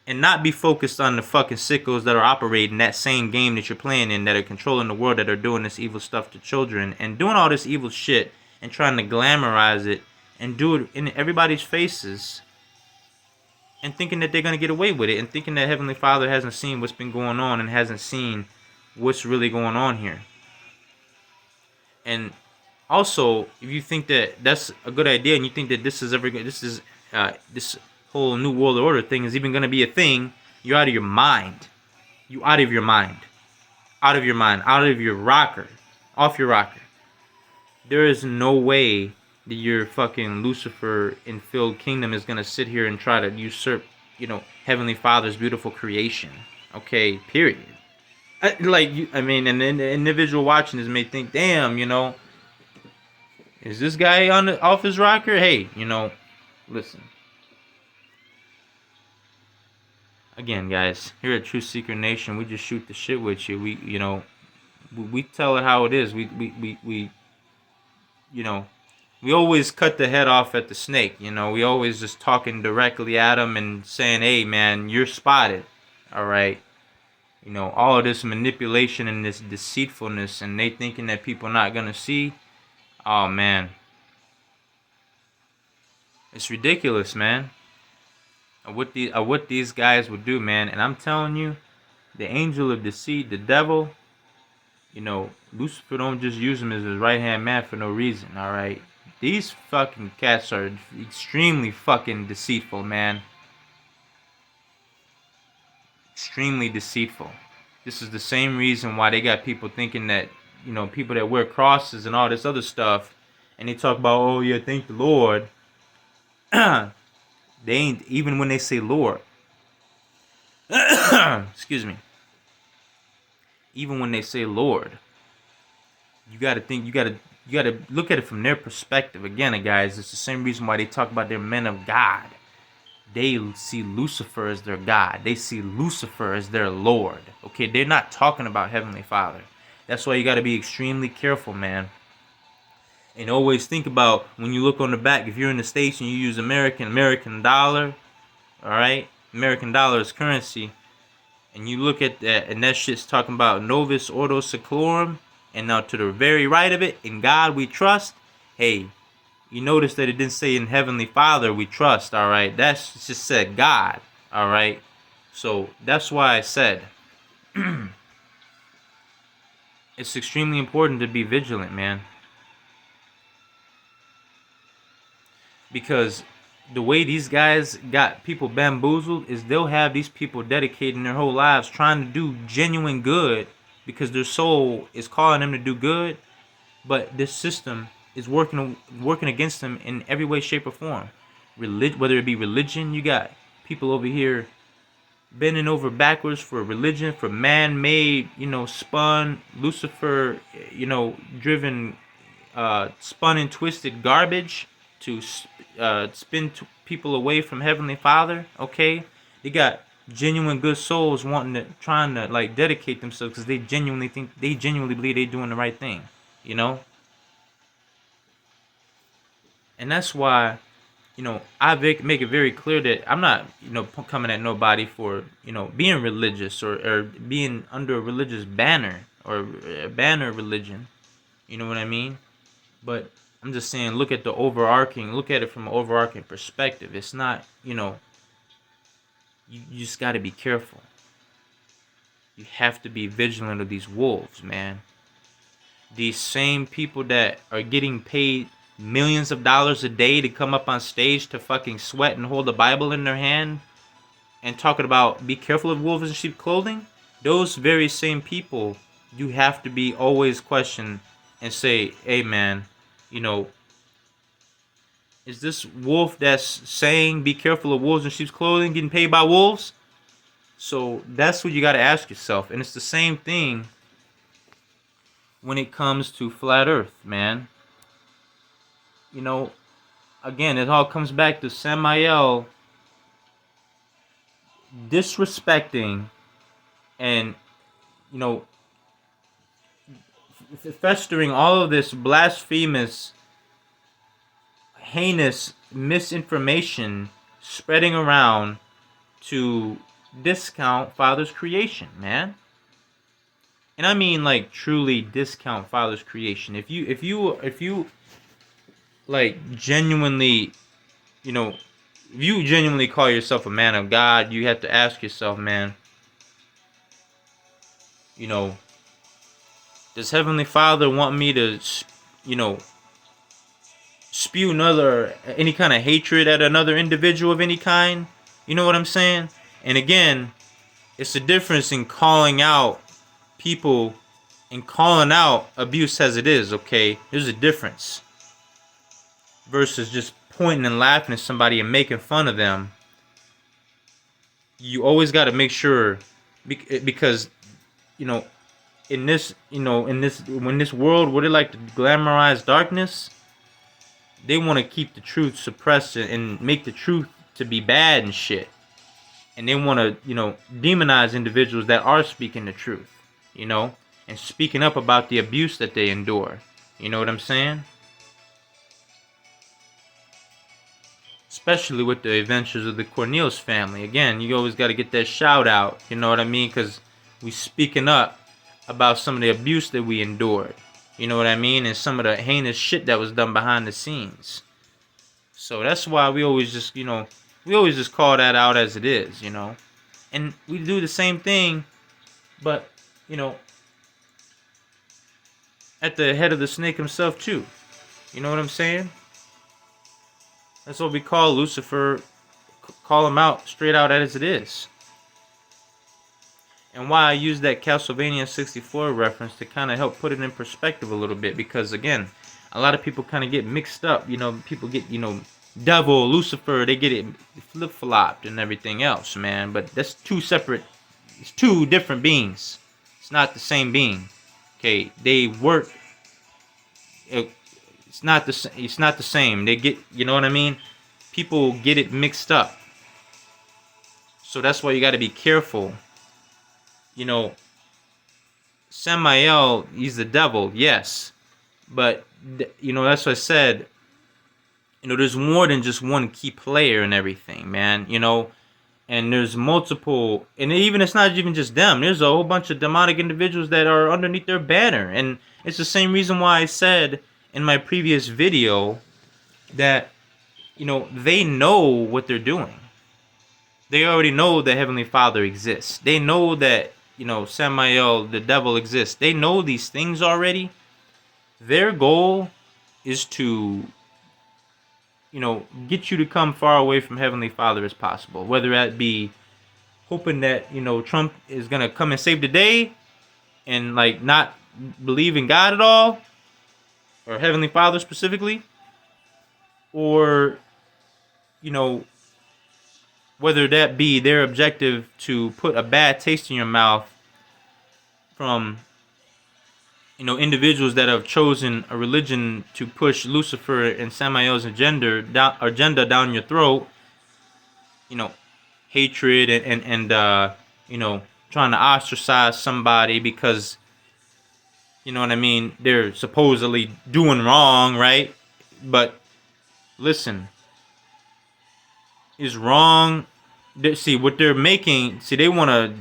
and not be focused on the fucking sickos that are operating that same game that you're playing in, that are controlling the world, that are doing this evil stuff to children, and doing all this evil shit, and trying to glamorize it, and do it in everybody's faces, and thinking that they're going to get away with it, and thinking that Heavenly Father hasn't seen what's been going on, and hasn't seen what's really going on here. And also, if you think that that's a good idea, and you think that this whole New World Order thing is even going to be a thing, you're out of your mind. You out of your mind. Out of your mind. Out of your rocker. Off your rocker. There is no way that your fucking Lucifer-infilled kingdom is going to sit here and try to usurp, Heavenly Father's beautiful creation. Okay, period. And the individual watching this may think, damn, is this guy off his rocker? Hey, listen. Again, guys, here at Truthseeker Nation, we just shoot the shit with you. We tell it how it is. We we always cut the head off at the snake. You know, we always just talking directly at them and saying, hey, man, you're spotted. All right. You know, all of this manipulation and this deceitfulness, and they thinking that people not going to see. Oh, man. It's ridiculous, man. What these guys would do, man. And I'm telling you, the angel of deceit, the devil, you know, Lucifer don't just use him as his right-hand man for no reason, all right? These fucking cats are extremely fucking deceitful, man. Extremely deceitful. This is the same reason why they got people thinking that, you know, people that wear crosses and all this other stuff, and they talk about, oh yeah, thank the Lord. They ain't, even when they say Lord. Excuse me. Even when they say Lord, you gotta think, you gotta look at it from their perspective. Again, guys, it's the same reason why they talk about their men of God. They see Lucifer as their God. They see Lucifer as their Lord. Okay, they're not talking about Heavenly Father. That's why you gotta be extremely careful, man. And always think about, when you look on the back, if you're in the States and you use American dollar, all right? American dollar is currency. And you look at that, and that shit's talking about Novus Ordo Seclorum. And now to the very right of it, in God we trust. Hey, you notice that it didn't say in Heavenly Father we trust, all right? That's just said God, all right? So that's why I said it's extremely important to be vigilant, man. Because the way these guys got people bamboozled is they'll have these people dedicating their whole lives trying to do genuine good because their soul is calling them to do good, but this system is working against them in every way, shape, or form. Whether it be religion, you got people over here bending over backwards for religion, for man-made, you know, spun Lucifer, you know, driven, spun and twisted garbage to spin people away from Heavenly Father. Okay, they got genuine good souls trying to like dedicate themselves because they genuinely believe they're doing the right thing, you know. And that's why, you know, I make it very clear that I'm not, you know, coming at nobody for, you know, being religious or being under a religious banner or a banner religion. You know what I mean? But I'm just saying, look at it from an overarching perspective. It's not, you know, you just got to be careful. You have to be vigilant of these wolves, man. These same people that are getting paid millions of dollars a day to come up on stage to fucking sweat and hold the Bible in their hand and talking about be careful of wolves in sheep clothing, those very same people, you have to be always question and say, hey man, you know, is this wolf that's saying be careful of wolves in sheep's clothing getting paid by wolves? So that's what you got to ask yourself. And it's the same thing when it comes to flat earth, man. You know, again, it all comes back to Samael disrespecting and, you know, festering all of this blasphemous, heinous misinformation spreading around to discount Father's creation, man. And I mean like truly discount Father's creation. If you like genuinely, you know, if you genuinely call yourself a man of God, you have to ask yourself, man, you know, does Heavenly Father want me to, you know, spew any kind of hatred at another individual of any kind? You know what I'm saying? And again, it's the difference in calling out people and calling out abuse as it is, okay? There's a difference. Versus just pointing and laughing at somebody and making fun of them. You always got to make sure, because, you know, when this world where they like to glamorize darkness, they want to keep the truth suppressed and make the truth to be bad and shit. And they want to, you know, demonize individuals that are speaking the truth, you know, and speaking up about the abuse that they endure. You know what I'm saying? especially with the adventures of the Cornelius family. Again, you always got to get that shout out, you know what I mean? Because we speaking up about some of the abuse that we endured, you know what I mean? And some of the heinous shit that was done behind the scenes. So that's why we always just, we always just call that out as it is, And we do the same thing, but, you know, at the head of the snake himself too. You know what I'm saying? That's what we call Lucifer. Call him out straight out as it is. And why I use that Castlevania 64 reference to kind of help put it in perspective a little bit, because again, a lot of people kind of get mixed up. People get, devil, Lucifer, they get it flip-flopped and everything else, man. But that's it's two different beings. It's not the same being. Okay, they work. It's not the same. They get, you know what I mean? People get it mixed up. So that's why you got to be careful. Samael, he's the devil, yes. But, that's what I said. There's more than just one key player and everything, man. And there's multiple, and even it's not even just them. There's a whole bunch of demonic individuals that are underneath their banner. And it's the same reason why I said in my previous video that, they know what they're doing. They already know the Heavenly Father exists. They know that, Samael, the devil, exists. They know these things already. Their goal is to, get you to come far away from Heavenly Father as possible. Whether that be hoping that, Trump is going to come and save the day and, not believe in God at all, or Heavenly Father specifically, or, whether that be their objective to put a bad taste in your mouth from, individuals that have chosen a religion to push Lucifer and Samael's agenda down your throat, hatred and trying to ostracize somebody because, you know what I mean, they're supposedly doing wrong, right? But listen, is wrong. See what they're making. See, they want to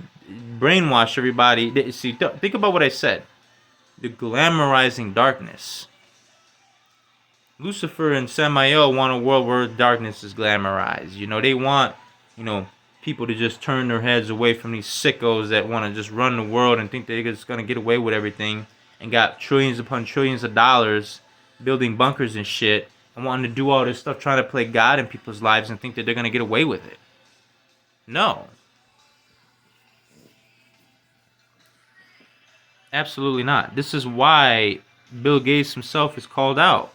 brainwash everybody. Think about what I said. The glamorizing darkness. Lucifer and Samael want a world where darkness is glamorized. They want, people to just turn their heads away from these sickos that want to just run the world and think they're just going to get away with everything and got trillions upon trillions of dollars building bunkers and shit and wanting to do all this stuff, trying to play God in people's lives and think that they're going to get away with it. No. Absolutely not. This is why Bill Gates himself is called out.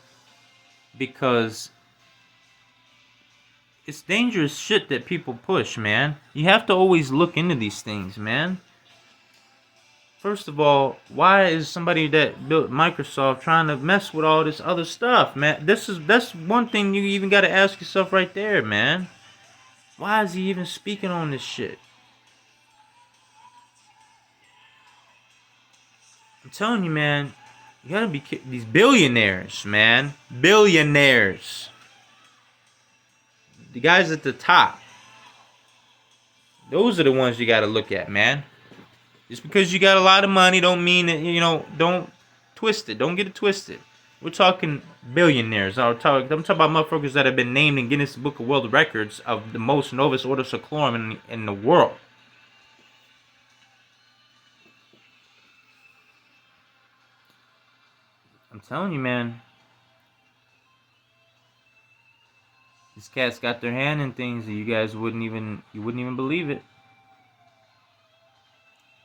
Because it's dangerous shit that people push, man. You have to always look into these things, man. First of all, why is somebody that built Microsoft trying to mess with all this other stuff, man? That's one thing you even got to ask yourself right there, man. Why is he even speaking on this shit? I'm telling you, man, you gotta be these billionaires, man. Billionaires. The guys at the top. Those are the ones you gotta look at, man. Just because you got a lot of money don't mean that, don't twist it. Don't get it twisted. We're talking billionaires. I'm talking about motherfuckers that have been named in Guinness Book of World Records of the most Novus Ordo Seclorum in the world. I'm telling you, man. These cats got their hand in things that you wouldn't even believe it.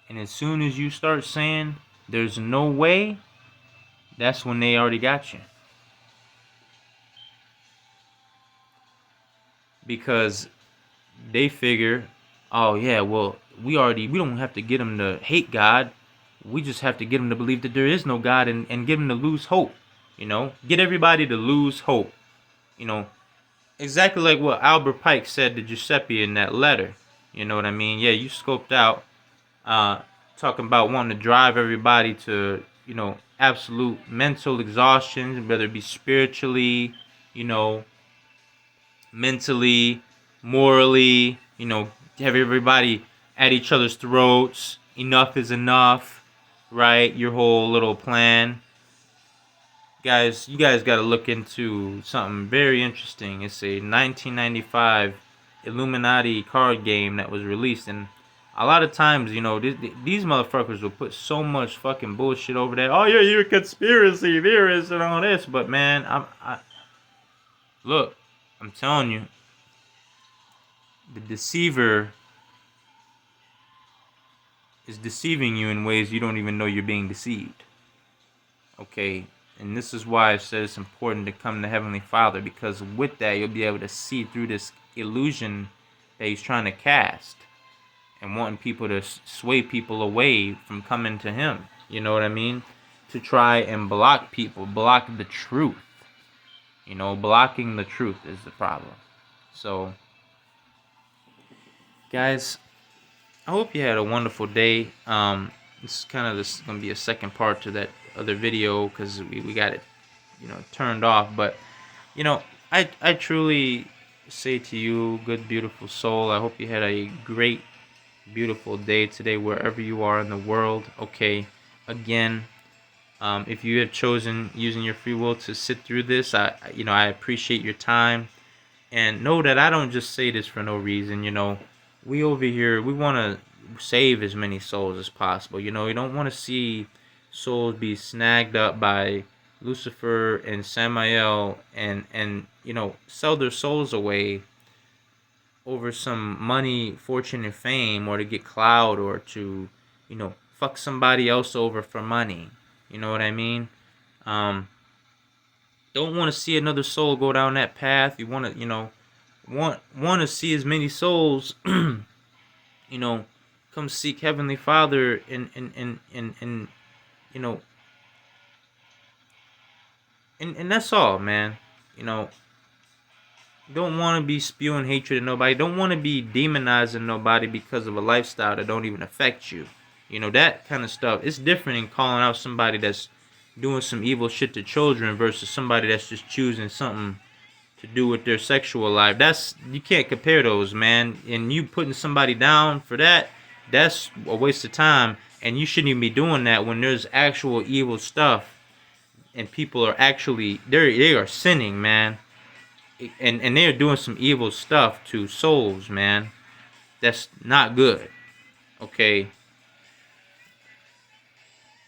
And as soon as you start saying there's no way, that's when they already got you. Because they figure, oh yeah, well, we don't have to get them to hate God. We just have to get them to believe that there is no God and get them to lose hope. Get everybody to lose hope. Exactly like what Albert Pike said to Giuseppe in that letter. You know what I mean? Yeah, you scoped out, talking about wanting to drive everybody to, absolute mental exhaustion, whether it be spiritually, mentally, morally, have everybody at each other's throats. Enough is enough, right? Your whole little plan. Guys, you guys got to look into something very interesting. It's a 1995 Illuminati card game that was released, and a lot of times, these motherfuckers will put so much fucking bullshit over that. Oh yeah, you're a conspiracy theorist and all this, but man, look, I'm telling you, the deceiver is deceiving you in ways you don't even know you're being deceived. Okay, and this is why I said it's important to come to Heavenly Father, because with that you'll be able to see through this illusion that he's trying to cast and wanting people to sway people away from coming to him. You know what I mean? To try and block people, block the truth. Blocking the truth is the problem. So, guys, I hope you had a wonderful day. This is gonna be a second part to that other video because we got it, turned off. But I truly say to you, good beautiful soul, I hope you had a great, beautiful day today wherever you are in the world. Okay, again, if you have chosen using your free will to sit through this, I appreciate your time. And know that I don't just say this for no reason. We over here, we want to save as many souls as possible. We don't want to see souls be snagged up by Lucifer and Samael and sell their souls away over some money, fortune, and fame, or to get clout, or to, fuck somebody else over for money. You know what I mean? Don't want to see another soul go down that path. You want to, want to see as many souls, come seek Heavenly Father and and that's all, man. Don't want to be spewing hatred at nobody. Don't want to be demonizing nobody because of a lifestyle that don't even affect you. That kind of stuff. It's different in calling out somebody that's doing some evil shit to children versus somebody that's just choosing something to do with their sexual life. You can't compare those, man. And you putting somebody down for that's a waste of time. And you shouldn't even be doing that when there's actual evil stuff and people are actually they are sinning, man. And they're doing some evil stuff to souls, man. That's not good. Okay.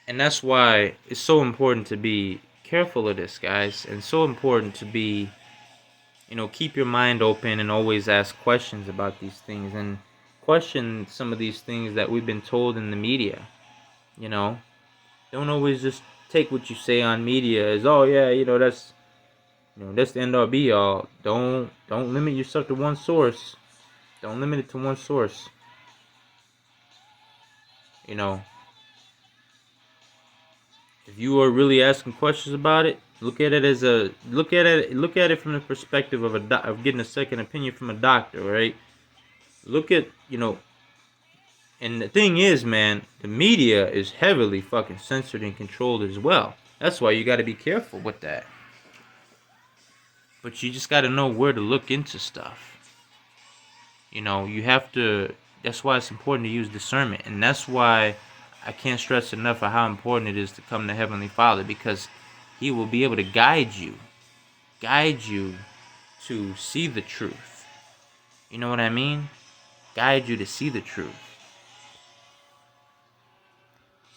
And that's why it's so important to be careful of this, guys. And so important to be, keep your mind open and always ask questions about these things. And question some of these things that we've been told in the media. Don't always just take what you say on media as, oh yeah, that's the end all be all. Don't limit yourself to one source. Don't limit it to one source. If you are really asking questions about it, look at it from the perspective of getting a second opinion from a doctor, right? Look at, and the thing is, man, the media is heavily fucking censored and controlled as well. That's why you got to be careful with that. But you just got to know where to look into stuff. You have to, that's why it's important to use discernment. And that's why I can't stress enough of how important it is to come to Heavenly Father, because He will be able to guide you to see the truth. You know what I mean? Guide you to see the truth.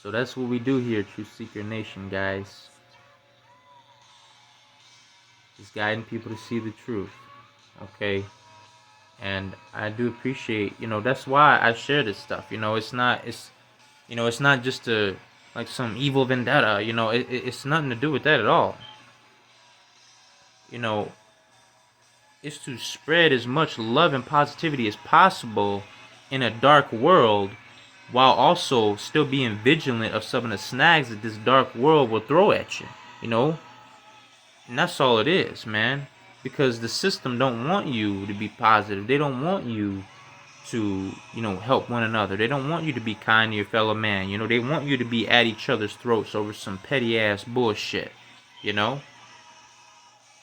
So that's what we do here, Truthseeker Nation, guys. Just guiding people to see the truth. Okay? And I do appreciate, that's why I share this stuff. It's not just like some evil vendetta. It's nothing to do with that at all. It's to spread as much love and positivity as possible in a dark world, while also still being vigilant of some of the snags that this dark world will throw at you. And that's all it is, man. Because the system don't want you to be positive. They don't want you to, help one another. They don't want you to be kind to your fellow man. They want you to be at each other's throats over some petty ass bullshit.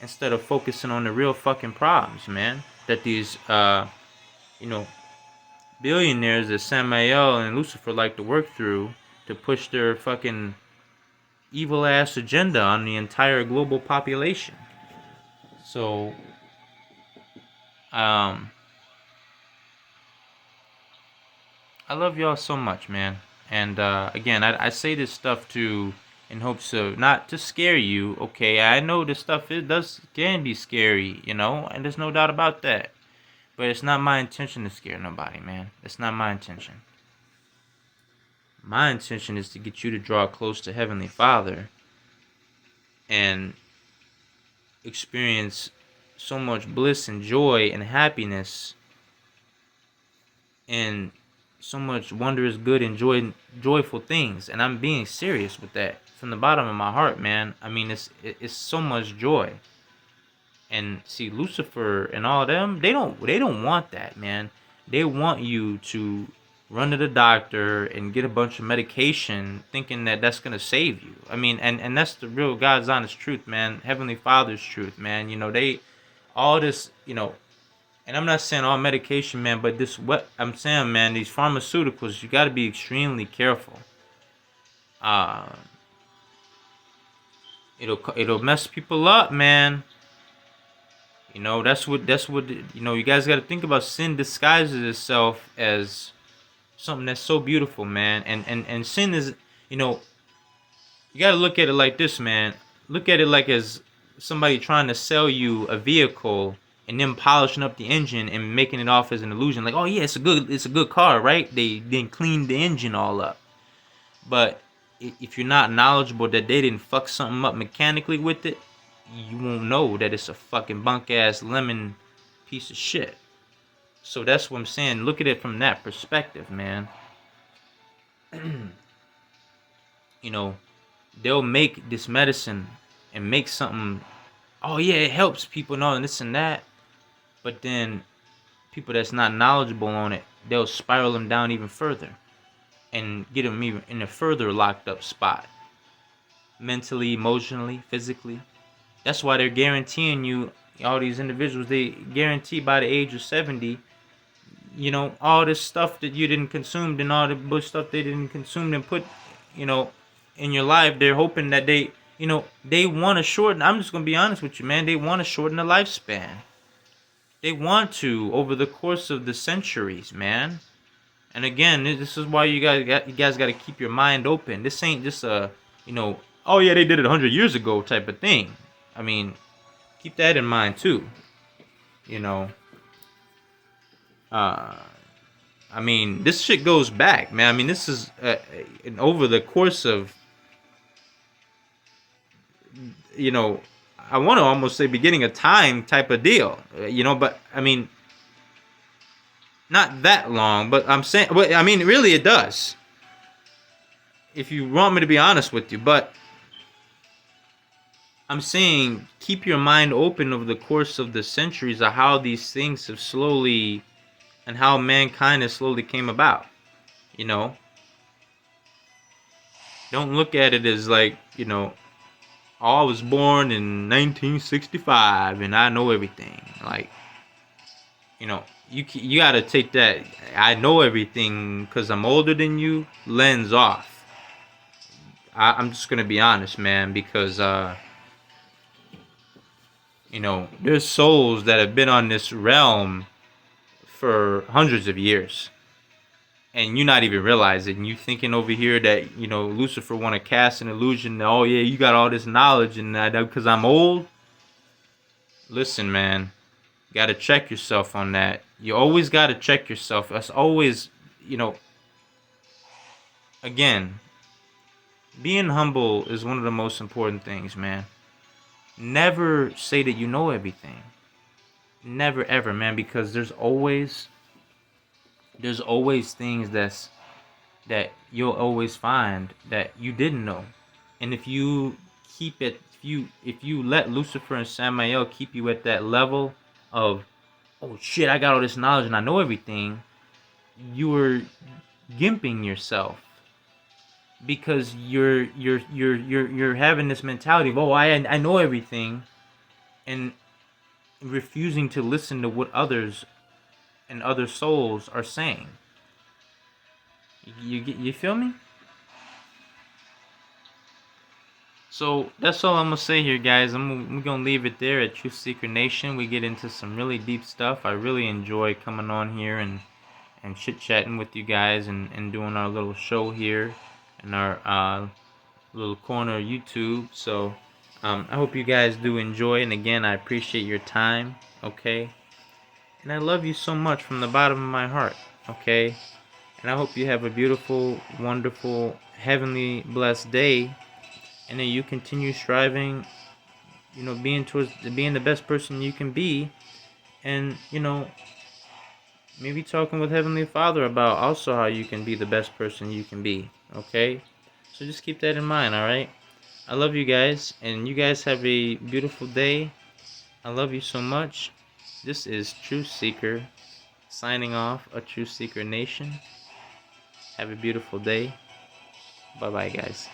instead of focusing on the real fucking problems, man, that these you know, billionaires that Samael and Lucifer like to work through to push their fucking evil ass agenda on the entire global population. So I love y'all so much, man. And again, I say this stuff to in hopes of not to scare you. Okay, I know this stuff can be scary, you know, and there's no doubt about that. But it's not my intention to scare nobody, man. It's not my intention. My intention is to get you to draw close to Heavenly Father and experience so much bliss and joy and happiness and so much wondrous good and joyful things. And I'm being serious with that from the bottom of my heart, man. I mean, it's so much joy. And see, Lucifer and all them, they don't want that, man. They want you to run to the doctor and get a bunch of medication thinking that that's going to save you. I mean, and that's the real God's honest truth, man. Heavenly Father's truth, man. You know, all this, you know, and I'm not saying all medication, man, but this, what I'm saying, man, these pharmaceuticals, you got to be extremely careful. It'll mess people up, man. You know, that's what, you know, you guys got to think about. Sin disguises itself as something that's so beautiful, man. And sin is, you know, you got to look at it like this, man. Look at it like as somebody trying to sell you a vehicle and then polishing up the engine and making it off as an illusion. Like, oh yeah, it's a good car, right? They then cleaned the engine all up. But if you're not knowledgeable that they didn't fuck something up mechanically with it, you won't know that it's a fucking bunk ass lemon piece of shit. So that's what I'm saying. Look at it from that perspective, man. You know, they'll make this medicine and make something, oh yeah, it helps people and all and this and that. But then people that's not knowledgeable on it, they'll spiral them down even further and get them even in a further locked up spot. Mentally, emotionally, physically. That's why they're guaranteeing you, all these individuals, they guarantee by the age of 70, you know, all this stuff that you didn't consume and all the bush stuff they didn't consume and put, you know, in your life. They're hoping that they, you know, they want to shorten. I'm just going to be honest with you, man. They want to shorten the lifespan. They want to over the course of the centuries, man. And again, this is why you guys got to keep your mind open. This ain't just a, you know, oh yeah, they did it 100 years ago type of thing. I mean, keep that in mind too. You know, I mean, this shit goes back, man. I mean, this is over the course of, you know, I want to almost say beginning of time type of deal, you know, but I mean, not that long, but I'm saying, but I mean, really it does. If you want me to be honest with you, but I'm saying keep your mind open over the course of the centuries of how these things have slowly, and how mankind has slowly came about, you know. Don't look at it as like, you know, oh, I was born in 1965 and I know everything. Like, you know, you gotta take that I know everything because I'm older than you lens off. I'm just gonna be honest, man, because you know, there's souls that have been on this realm for hundreds of years, and you're not even realizing. You thinking over here that, you know, Lucifer want to cast an illusion that, oh yeah, you got all this knowledge and that because I'm old. Listen, man, you gotta check yourself on that. You always gotta check yourself. That's always, you know, again, being humble is one of the most important things, man. Never say that you know everything. Never ever, man, because there's always things that you'll always find that you didn't know. And if you keep it, if you let Lucifer and Samael keep you at that level of, oh shit, I got all this knowledge and I know everything, you are gimping yourself. Because you're having this mentality of, oh, I know everything, and refusing to listen to what others and other souls are saying. You feel me? So that's all I'm gonna say here, guys. I'm gonna leave it there at Truthseeker Nation. We get into some really deep stuff. I really enjoy coming on here and chit chatting with you guys and doing our little show here in our little corner of YouTube. So I hope you guys do enjoy. And again, I appreciate your time. Okay, and I love you so much from the bottom of my heart. Okay, and I hope you have a beautiful, wonderful, heavenly, blessed day. And then you continue striving, being the best person you can be, and maybe talking with Heavenly Father about also how you can be the best person you can be. Okay, so just keep that in mind. All right, I love you guys, and you guys have a beautiful day. I love you so much. This is Truthseeker signing off, a Truthseeker Nation. Have a beautiful day. Bye bye, guys.